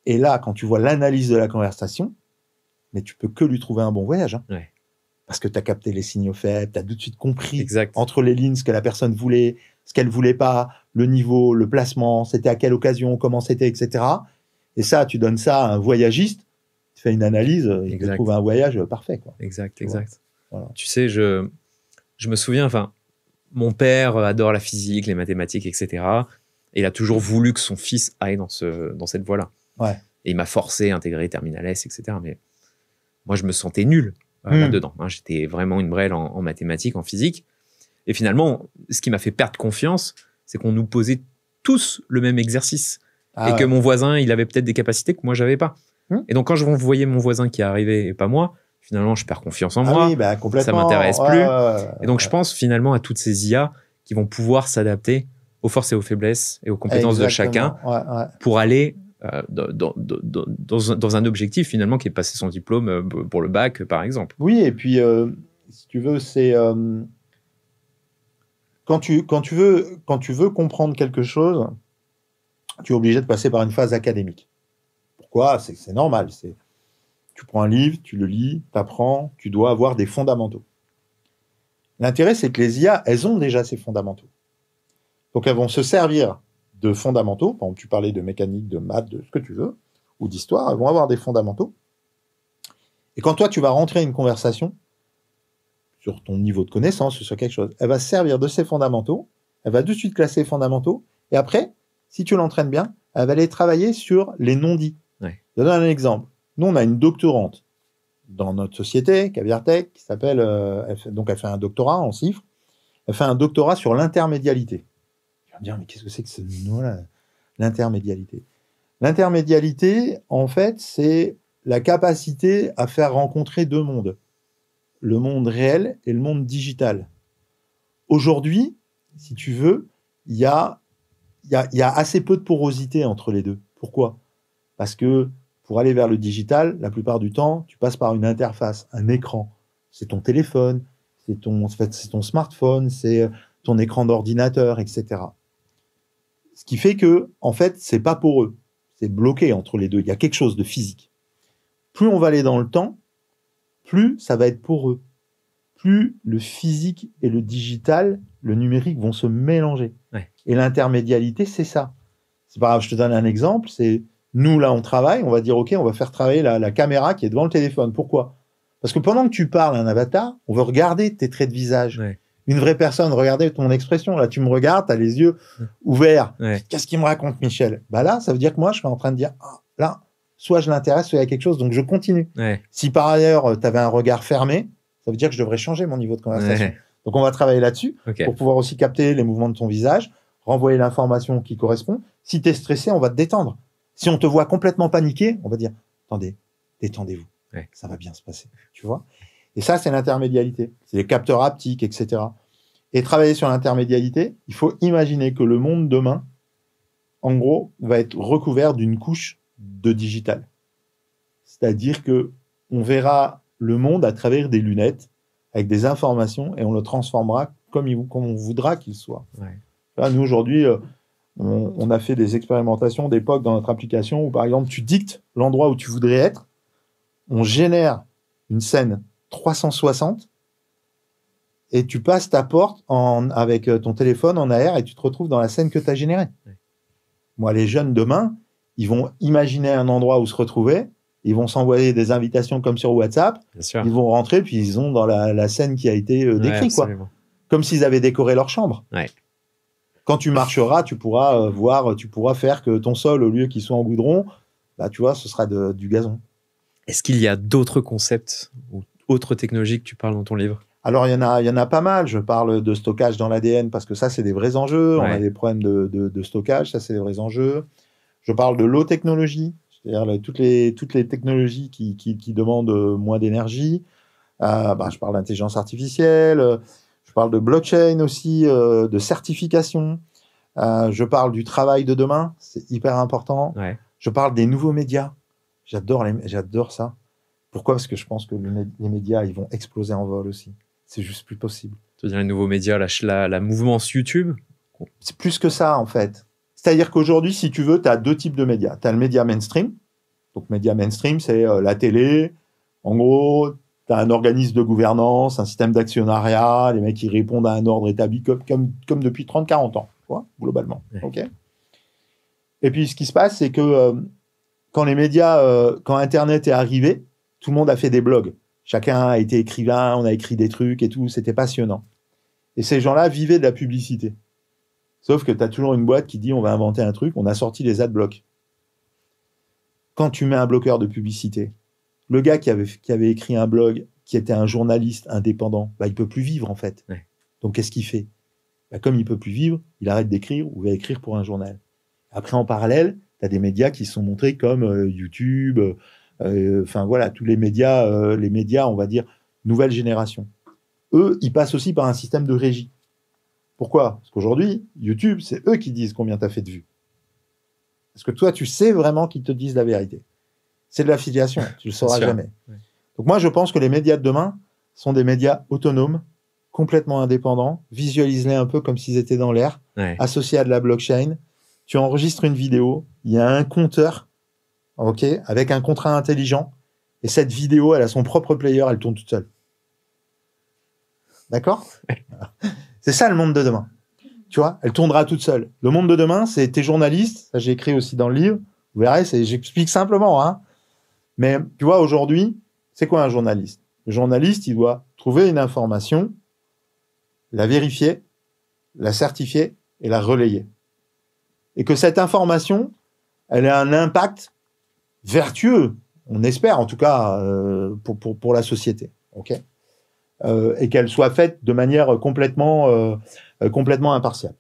Et là, quand tu vois l'analyse de la conversation, mais tu peux que lui trouver un bon voyage. Hein. Ouais. Parce que tu as capté les signaux faibles, tu as tout de suite compris exact. Entre les lignes ce que la personne voulait, ce qu'elle voulait pas, le niveau, le placement, c'était à quelle occasion, comment c'était, etc. Et ça, tu donnes ça à un voyagiste, tu fais une analyse, il te trouve un voyage parfait. Quoi. Exact. Voilà. Tu sais, je me souviens, mon père adore la physique, les mathématiques, etc. Et il a toujours voulu que son fils aille dans cette voie-là. Ouais. Et il m'a forcé à intégrer Terminal S, etc. Mais moi, je me sentais nul là-dedans. Hein. J'étais vraiment une brêle en mathématiques, en physique. Et finalement, ce qui m'a fait perdre confiance, c'est qu'on nous posait tous le même exercice. Que mon voisin, il avait peut-être des capacités que moi, j'avais pas. Et donc, quand je voyais mon voisin qui arrivait et pas moi, finalement, je perds confiance en moi. Complètement. Ça m'intéresse plus. Et donc, je pense finalement à toutes ces IA qui vont pouvoir s'adapter aux forces et aux faiblesses et aux compétences de chacun pour aller dans un objectif finalement qui est de passer son diplôme pour le bac, par exemple. Oui, et puis, si tu veux, c'est... Quand tu veux comprendre quelque chose, tu es obligé de passer par une phase académique. Pourquoi ? C'est normal. Tu prends un livre, tu le lis, tu apprends, tu dois avoir des fondamentaux. L'intérêt, c'est que les IA, elles ont déjà ces fondamentaux. Donc, elles vont se servir de fondamentaux. Par exemple, tu parlais de mécanique, de maths, de ce que tu veux, ou d'histoire, elles vont avoir des fondamentaux. Et quand toi, tu vas rentrer une conversation sur ton niveau de connaissance ou sur quelque chose, elle va se servir de ces fondamentaux, elle va tout de suite classer les fondamentaux, et après, si tu l'entraînes bien, elle va aller travailler sur les non-dits. Ouais. Je donne un exemple. Nous, on a une doctorante dans notre société, Caviartech, qui s'appelle... elle fait un doctorat en CIFRE. Elle fait un doctorat sur l'intermédialité. Tu vas me dire, mais qu'est-ce que c'est que ce nom-là ? L'intermédialité. L'intermédialité, en fait, c'est la capacité à faire rencontrer deux mondes. Le monde réel et le monde digital. Aujourd'hui, si tu veux, il y a assez peu de porosité entre les deux. Pourquoi ? Parce que pour aller vers le digital, la plupart du temps, tu passes par une interface, un écran. C'est ton téléphone, c'est ton smartphone, c'est ton écran d'ordinateur, etc. Ce qui fait que, en fait, c'est pas pour eux. C'est bloqué entre les deux. Il y a quelque chose de physique. Plus on va aller dans le temps, plus ça va être pour eux. Plus le physique et le digital, le numérique vont se mélanger. Ouais. Et l'intermédialité, c'est ça. C'est pas grave, je te donne un exemple. C'est nous, là, on travaille, on va dire, OK, on va faire travailler la caméra qui est devant le téléphone. Pourquoi ? Parce que pendant que tu parles à un avatar, on veut regarder tes traits de visage. Ouais. Une vraie personne, regardez ton expression. Là, tu me regardes, tu as les yeux ouverts. Ouais. Qu'est-ce qu'il me raconte, Michel ? Bah là, ça veut dire que moi, je suis en train de dire, ah, là, soit je l'intéresse, soit il y a quelque chose, donc je continue. Ouais. Si par ailleurs, tu avais un regard fermé, ça veut dire que je devrais changer mon niveau de conversation. Ouais. Donc, on va travailler là-dessus pour pouvoir aussi capter les mouvements de ton visage, renvoyer l'information qui correspond. Si tu es stressé, on va te détendre. Si on te voit complètement paniqué, on va dire, attendez, détendez-vous. Ouais. Ça va bien se passer, tu vois. Et ça, c'est l'intermédialité. C'est les capteurs haptiques, etc. Et travailler sur l'intermédialité, il faut imaginer que le monde demain, en gros, va être recouvert d'une couche de digital. C'est-à-dire que on verra le monde à travers des lunettes, avec des informations, et on le transformera comme on voudra qu'il soit. Ouais. Là, nous, aujourd'hui, on a fait des expérimentations d'époque dans notre application où, par exemple, tu dictes l'endroit où tu voudrais être, on génère une scène 360 et tu passes ta porte avec ton téléphone en AR et tu te retrouves dans la scène que tu as générée. Ouais. Moi, les jeunes demain, ils vont imaginer un endroit où se retrouver, ils vont s'envoyer des invitations comme sur WhatsApp, ils vont rentrer puis ils sont dans la scène qui a été décrite, quoi. Comme s'ils avaient décoré leur chambre. Ouais. Quand tu marcheras, tu pourras tu pourras faire que ton sol, au lieu qu'il soit en goudron, bah, tu vois, ce sera du gazon. Est-ce qu'il y a d'autres concepts ou autres technologies que tu parles dans ton livre ? Alors, il y en a pas mal. Je parle de stockage dans l'ADN parce que ça, c'est des vrais enjeux. Ouais. On a des problèmes de stockage, ça, c'est des vrais enjeux. Je parle de low technologie, c'est-à-dire toutes les technologies qui demandent moins d'énergie. Je parle d'intelligence artificielle. Je parle de blockchain aussi, de certification. Je parle du travail de demain, c'est hyper important. Ouais. Je parle des nouveaux médias. J'adore ça. Pourquoi ? Parce que je pense que les médias, ils vont exploser en vol aussi. C'est juste plus possible. Tu veux dire les nouveaux médias, la mouvance YouTube ? C'est plus que ça, en fait. C'est-à-dire qu'aujourd'hui, si tu veux, tu as deux types de médias. Tu as le média mainstream. Donc, média mainstream, c'est la télé. En gros, tu as un organisme de gouvernance, un système d'actionnariat, les mecs qui répondent à un ordre établi comme depuis 30-40 ans, quoi, globalement. Ouais. Okay. Et puis, ce qui se passe, c'est que quand les médias, quand Internet est arrivé, tout le monde a fait des blogs. Chacun a été écrivain, on a écrit des trucs et tout, c'était passionnant. Et ces gens-là vivaient de la publicité. Sauf que tu as toujours une boîte qui dit on va inventer un truc, on a sorti les adblocks. Quand tu mets un bloqueur de publicité, le gars qui avait écrit un blog, qui était un journaliste indépendant, bah, il peut plus vivre en fait. Ouais. Donc qu'est-ce qu'il fait ? Bah, comme il peut plus vivre, il arrête d'écrire ou va écrire pour un journal. Après, en parallèle, tu as des médias qui se sont montrés comme YouTube, voilà, tous les médias, on va dire, nouvelle génération. Eux, ils passent aussi par un système de régie. Pourquoi ? Parce qu'aujourd'hui, YouTube, c'est eux qui disent combien tu as fait de vues. Parce que toi, tu sais vraiment qu'ils te disent la vérité. C'est de l'affiliation, tu ne le sauras jamais. Ouais. Donc moi, je pense que les médias de demain sont des médias autonomes, complètement indépendants. Visualise-les un peu comme s'ils étaient dans l'air, ouais, associés à de la blockchain. Tu enregistres une vidéo, il y a un compteur, okay, avec un contrat intelligent, et cette vidéo, elle a son propre player, elle tourne toute seule. D'accord ? C'est ça le monde de demain. Tu vois, elle tournera toute seule. Le monde de demain, c'est tes journalistes, ça j'ai écrit aussi dans le livre, vous verrez, j'explique simplement, hein. Mais tu vois, aujourd'hui, c'est quoi un journaliste ? Le journaliste, il doit trouver une information, la vérifier, la certifier et la relayer. Et que cette information, elle ait un impact vertueux, on espère en tout cas, pour la société. Okay ? Et qu'elle soit faite de manière complètement impartiale.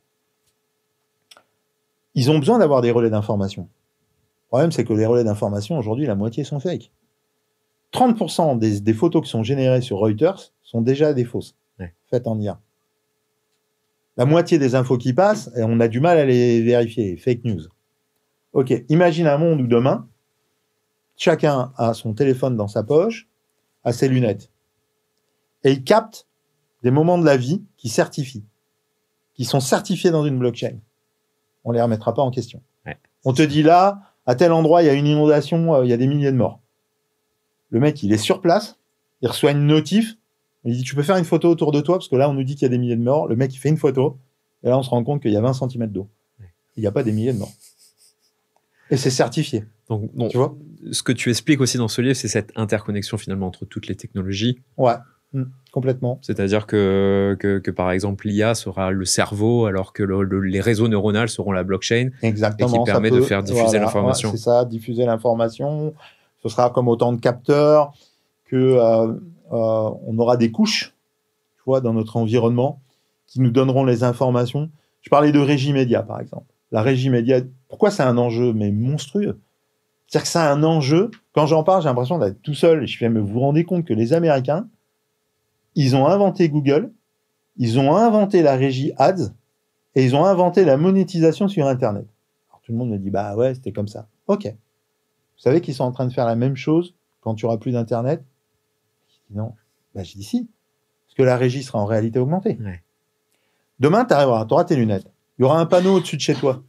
Ils ont besoin d'avoir des relais d'information. Le problème, c'est que les relais d'information, aujourd'hui, la moitié sont fake. 30% des photos qui sont générées sur Reuters sont déjà des fausses, ouais, faites en IA. La moitié des infos qui passent, et on a du mal à les vérifier, fake news. Ok, imagine un monde où demain, chacun a son téléphone dans sa poche, a ses lunettes, et il capte des moments de la vie qui certifient. qui sont certifiés dans une blockchain, on les remettra pas en question. Ouais. On te dit là, à tel endroit, il y a une inondation, il y a des milliers de morts. Le mec, il est sur place, il reçoit une notif, il dit, tu peux faire une photo autour de toi, parce que là, on nous dit qu'il y a des milliers de morts. Le mec, il fait une photo, et là, on se rend compte qu'il y a 20 cm d'eau. Il n'y a pas des milliers de morts. Et c'est certifié. Donc, bon, tu vois, ce que tu expliques aussi dans ce livre, c'est cette interconnexion finalement entre toutes les technologies. Ouais, complètement. C'est-à-dire que par exemple, l'IA sera le cerveau, alors que les réseaux neuronaux seront la blockchain. Exactement. Et qui permet de faire diffuser l'information. Ouais, c'est ça, diffuser l'information. Ce sera comme autant de capteurs que on aura des couches, tu vois, dans notre environnement qui nous donneront les informations. Je parlais de régie média, par exemple. La régie média, pourquoi c'est un enjeu mais monstrueux? C'est-à-dire que c'est un enjeu, quand j'en parle, j'ai l'impression d'être tout seul. Je fais, mais vous vous rendez compte que les Américains, ils ont inventé Google, ils ont inventé la régie Ads, et ils ont inventé la monétisation sur Internet. Alors tout le monde me dit, bah ouais, c'était comme ça. Ok. Vous savez qu'ils sont en train de faire la même chose quand tu auras plus d'Internet? Je dis non. Bah je dis si. Parce que la régie sera en réalité augmentée. Ouais. Demain, tu auras tes lunettes. Il y aura un panneau au-dessus de chez toi.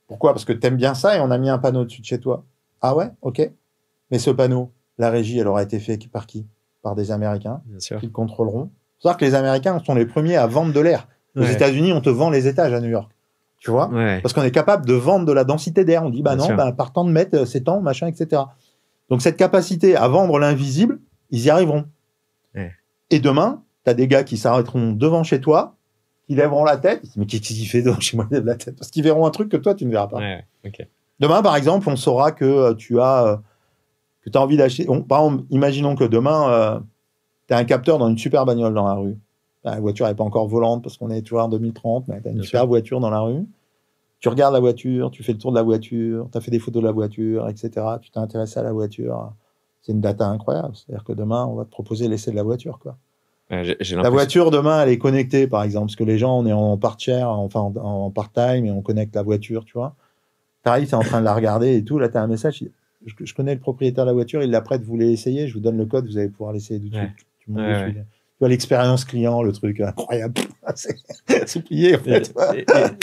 Pourquoi? Parce que tu aimes bien ça et on a mis un panneau au-dessus de chez toi. Ah ouais? Ok. Mais ce panneau, la régie, elle aura été faite par qui? Par des Américains. Bien sûr. Qui le contrôleront. Il faut savoir que les Américains sont les premiers à vendre de l'air. Aux États-Unis, on te vend les étages à New York. Tu vois? Parce qu'on est capable de vendre de la densité d'air. On dit, bah non, par tant de mètres, c'est tant, machin, etc. Donc cette capacité à vendre l'invisible, ils y arriveront. Ouais. Et demain, tu as des gars qui s'arrêteront devant chez toi, qui lèveront la tête. Ils disent, mais qu'est-ce qu'il fait devant chez moi, il lève la tête? Parce qu'ils verront un truc que toi, tu ne verras pas. Ouais, okay. Demain, par exemple, on saura que tu as envie d'acheter. Par exemple, imaginons que demain, tu as un capteur dans une super bagnole dans la rue. La voiture n'est pas encore volante parce qu'on est toujours en 2030, mais tu as une super voiture dans la rue. Tu regardes la voiture, tu fais le tour de la voiture, tu as fait des photos de la voiture, etc. Tu t'es intéressé à la voiture. C'est une data incroyable. C'est-à-dire que demain, on va te proposer l'essai de la voiture, quoi. La voiture, demain, elle est connectée, par exemple, parce que les gens, on est en part-share, enfin en part-time, et on connecte la voiture, tu vois. T'arrives, t'es en train de la regarder et tout, là, t'as un message, je connais le propriétaire de la voiture, il l'apprête, vous voulez essayer, je vous donne le code, vous allez pouvoir l'essayer tout de suite. Tu vois, l'expérience client, le truc incroyable, c'est plié, en fait.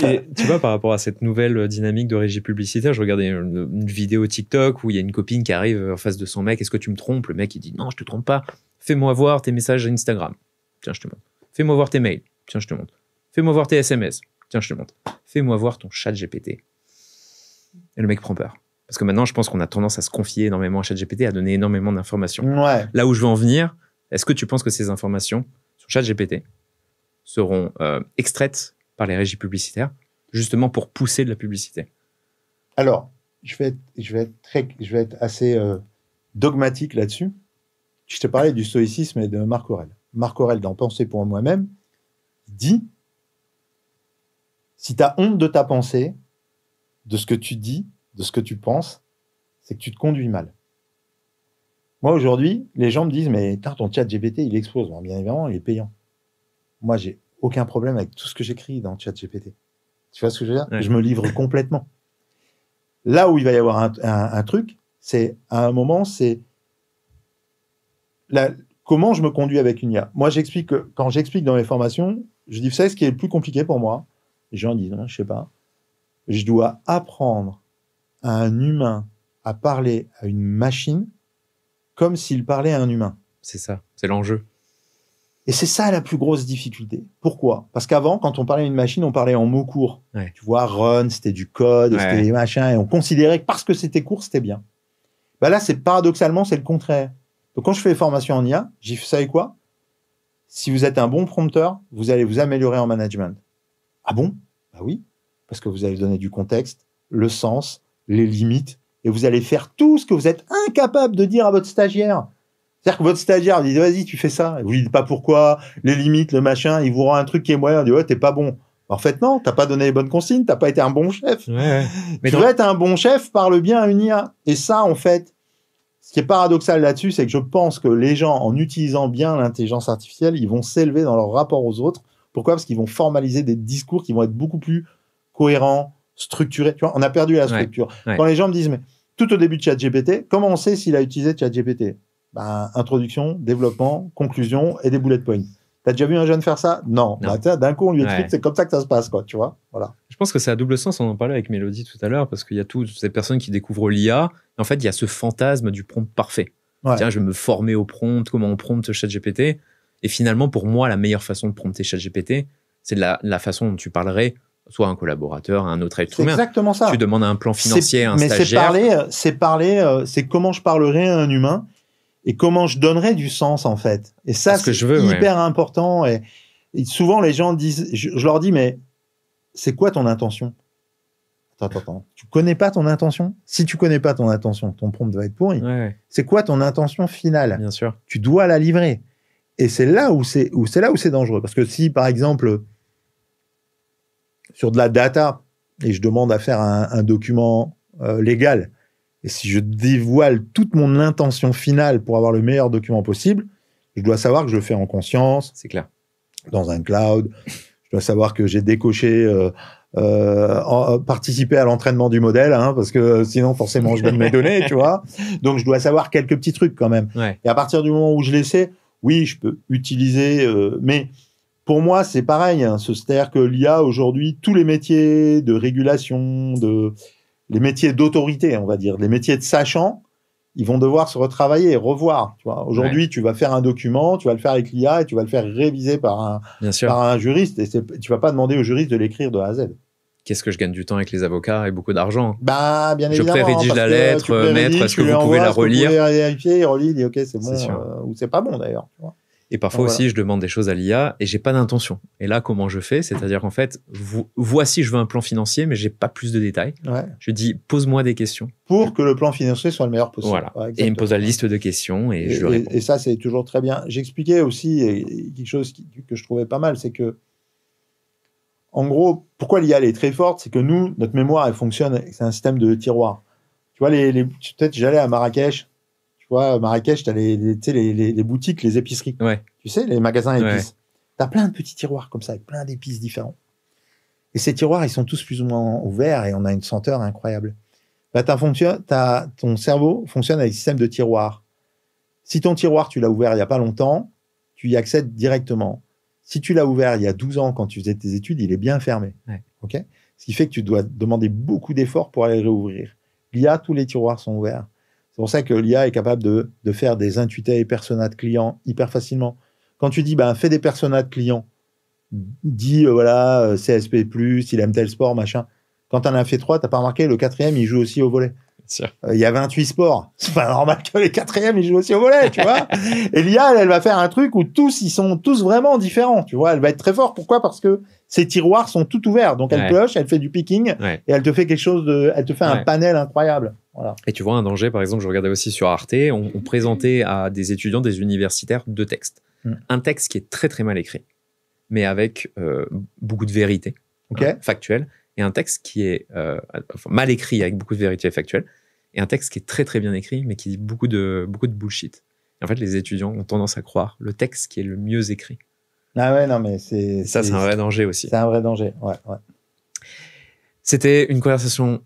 Et tu vois, par rapport à cette nouvelle dynamique de régie publicitaire, je regardais une vidéo TikTok où il y a une copine qui arrive en face de son mec, est-ce que tu me trompes? Le mec, il dit, non, je te trompe pas. Fais-moi voir tes messages Instagram. Tiens, je te montre. Fais-moi voir tes mails. Tiens, je te montre. Fais-moi voir tes SMS. Tiens, je te montre. Fais-moi voir ton chat GPT. Et le mec prend peur. Parce que maintenant, je pense qu'on a tendance à se confier énormément à ChatGPT, à donner énormément d'informations. Ouais. Là où je veux en venir, est-ce que tu penses que ces informations sur ChatGPT seront extraites par les régies publicitaires, justement pour pousser de la publicité? Alors, je vais être assez dogmatique là-dessus. Je te parlais du stoïcisme et de Marc Aurèle. Marc Aurèle, dans Penser pour moi-même, dit si tu as honte de ta pensée, de ce que tu dis, de ce que tu penses, c'est que tu te conduis mal. Moi, aujourd'hui, les gens me disent mais ton chat GPT, il explose. Bon, bien évidemment, il est payant. Moi, j'ai aucun problème avec tout ce que j'écris dans chat GPT. Tu vois ce que je veux dire? Je me livre complètement. Là où il va y avoir un truc, c'est à un moment, c'est comment je me conduis avec une IA. Moi, j'explique que quand j'explique dans mes formations, je dis, vous savez ce qui est le plus compliqué pour moi? Les gens disent, je sais pas. Je dois apprendre à un humain à parler à une machine comme s'il parlait à un humain. C'est ça, c'est l'enjeu. Et c'est ça la plus grosse difficulté. Pourquoi? Parce qu'avant, quand on parlait à une machine, on parlait en mots courts. Ouais. Tu vois, run, c'était du code, c'était des machins, et on considérait que parce que c'était court, c'était bien. Ben là, paradoxalement, c'est le contraire. Donc, quand je fais les formations en IA, j'ai fait, vous savez quoi? Si vous êtes un bon prompteur, vous allez vous améliorer en management. Ah bon? Bah oui, parce que vous allez donner du contexte, le sens, les limites, et vous allez faire tout ce que vous êtes incapable de dire à votre stagiaire. C'est-à-dire que votre stagiaire dit, vas-y, tu fais ça. Vous lui dites pas pourquoi, les limites, le machin, il vous rend un truc qui est moyen, il dit, ouais, t'es pas bon. En fait, non, t'as pas donné les bonnes consignes, t'as pas été un bon chef. Mais tu dois être un bon chef, parle bien à une IA. Et ça, en fait, ce qui est paradoxal là-dessus, c'est que je pense que les gens, en utilisant bien l'intelligence artificielle, ils vont s'élever dans leur rapport aux autres. Pourquoi? Parce qu'ils vont formaliser des discours qui vont être beaucoup plus cohérents, structurés. Tu vois, on a perdu la structure. Quand les gens me disent, mais tout au début de ChatGPT, comment on sait s'il a utilisé ChatGPT? Introduction, développement, conclusion et des bullet points. T'as déjà vu un jeune faire ça? Non. Non. Bah, d'un coup, on lui explique, c'est comme ça que ça se passe, quoi, tu vois. Voilà. Je pense que c'est à double sens, on en parlait avec Mélodie tout à l'heure, parce qu'il y a toutes ces personnes qui découvrent l'IA. En fait, il y a ce fantasme du prompt parfait. Ouais. Tiens, je vais me former au prompt, comment on prompte ChatGPT. Et finalement, pour moi, la meilleure façon de prompter ChatGPT, c'est la façon dont tu parlerais soit à un collaborateur, à un autre être humain. C'est exactement ça. Tu demandes un plan financier à un mais stagiaire. c'est comment je parlerai à un humain et comment je donnerai du sens, en fait. Et ça, c'est hyper important. Et souvent, les gens disent, je leur dis, mais c'est quoi ton intention? Attends. Tu connais pas ton intention? Si tu connais pas ton intention, ton prompt va être pourri. Ouais. C'est quoi ton intention finale? Bien sûr. Tu dois la livrer. Et c'est là où c'est dangereux. Parce que si, par exemple, sur de la data, et je demande à faire un document légal, et si je dévoile toute mon intention finale pour avoir le meilleur document possible, je dois savoir que je le fais en conscience. C'est clair. Dans un cloud. Je dois savoir que j'ai décoché participer à l'entraînement du modèle, hein, parce que sinon, forcément, je donne mes données, tu vois. Donc, je dois savoir quelques petits trucs quand même. Ouais. Et à partir du moment où je les sais, oui, je peux utiliser... mais pour moi, c'est pareil. Hein, c'est-à-dire que l'IA, aujourd'hui, tous les métiers de régulation, les métiers d'autorité, on va dire, les métiers de sachant, ils vont devoir se retravailler et revoir. Tu vois. Aujourd'hui, tu vas faire un document, tu vas le faire avec l'IA et tu vas le faire réviser par un juriste. Et tu vas pas demander au juriste de l'écrire de A à Z. Qu'est-ce que je gagne du temps avec les avocats et beaucoup d'argent? Bah, bien évidemment. Je prérédige la lettre, maître, est-ce que vous pouvez la relire? Vous pouvez vérifier, il relit, il dit OK, c'est bon, ou c'est pas bon d'ailleurs. Tu vois. Et parfois aussi, je demande des choses à l'IA et j'ai pas d'intention. Et là, comment je fais? C'est-à-dire, en fait, voici, je veux un plan financier, mais j'ai pas plus de détails. Ouais. Je dis, pose-moi des questions. Pour que le plan financier soit le meilleur possible. Voilà. Ouais, et il me pose la liste de questions et je réponds. Et ça, c'est toujours très bien. J'expliquais aussi quelque chose que je trouvais pas mal, c'est que, en gros, pourquoi l'IA est très forte, c'est que nous, notre mémoire, elle fonctionne, c'est un système de tiroirs. Tu vois, peut-être j'allais à Marrakech. Tu vois, Marrakech, tu as les boutiques, les épiceries. Ouais. Tu sais, les magasins épices. Tu as plein de petits tiroirs comme ça, avec plein d'épices différents. Et ces tiroirs, ils sont tous plus ou moins ouverts et on a une senteur incroyable. Bah, ton cerveau fonctionne avec un système de tiroirs. Si ton tiroir, tu l'as ouvert il n'y a pas longtemps, tu y accèdes directement. Si tu l'as ouvert il y a 12 ans quand tu faisais tes études, il est bien fermé. Ouais. Okay, ce qui fait que tu dois demander beaucoup d'efforts pour aller le réouvrir. L'IA, tous les tiroirs sont ouverts. C'est pour ça que l'IA est capable de faire des intuités et personas de clients hyper facilement. Quand tu dis, fais des personas de clients, dis, voilà, CSP+, il aime tel sport, machin. Quand tu en as fait 3, tu n'as pas remarqué, le 4e, il joue aussi au volley. Il y a 28 sports. C'est pas normal que les 4e, ils jouent aussi au volley, tu vois. Et l'IA, elle va faire un truc où ils sont tous vraiment différents, tu vois. Elle va être très forte. Pourquoi? Parce que ces tiroirs sont tout ouverts. Donc, elle cloche, elle fait du picking et elle te fait elle te fait un panel incroyable. Voilà. Et tu vois un danger, par exemple, je regardais aussi sur Arte, on présentait à des étudiants, des universitaires, 2 textes. Un texte qui est très très mal écrit, mais avec beaucoup de vérité factuelle, et un texte qui est mal écrit avec beaucoup de vérité factuelle, et un texte qui est très très bien écrit, mais qui dit beaucoup de bullshit. Et en fait, les étudiants ont tendance à croire le texte qui est le mieux écrit. Ah ouais, non, mais c'est un vrai danger aussi. C'est un vrai danger, ouais. C'était une conversation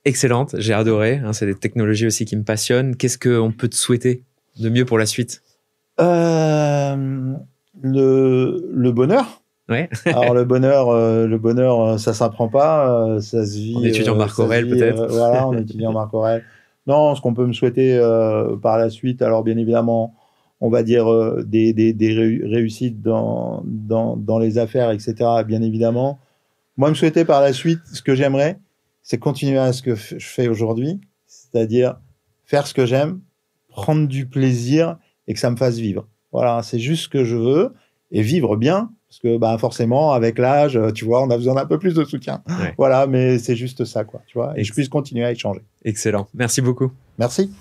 excellente, j'ai adoré. Hein, c'est des technologies aussi qui me passionnent. Qu'est-ce qu'on peut te souhaiter de mieux pour la suite? Le bonheur. Ouais. Alors le bonheur, ça s'apprend pas, ça se vit. En étudiant Marc Aurèle peut-être. Voilà, en étudiant Marc Aurèle. Non, ce qu'on peut me souhaiter par la suite, alors bien évidemment, on va dire des réussites dans les affaires, etc. Bien évidemment. Moi, me souhaiter par la suite, ce que j'aimerais, c'est continuer à ce que je fais aujourd'hui, c'est-à-dire faire ce que j'aime, prendre du plaisir et que ça me fasse vivre. Voilà, c'est juste ce que je veux et vivre bien, parce que forcément, avec l'âge, tu vois, on a besoin d'un peu plus de soutien. Ouais. Voilà, mais c'est juste ça, quoi, tu vois, et je puisse continuer à échanger. Excellent. Merci beaucoup. Merci.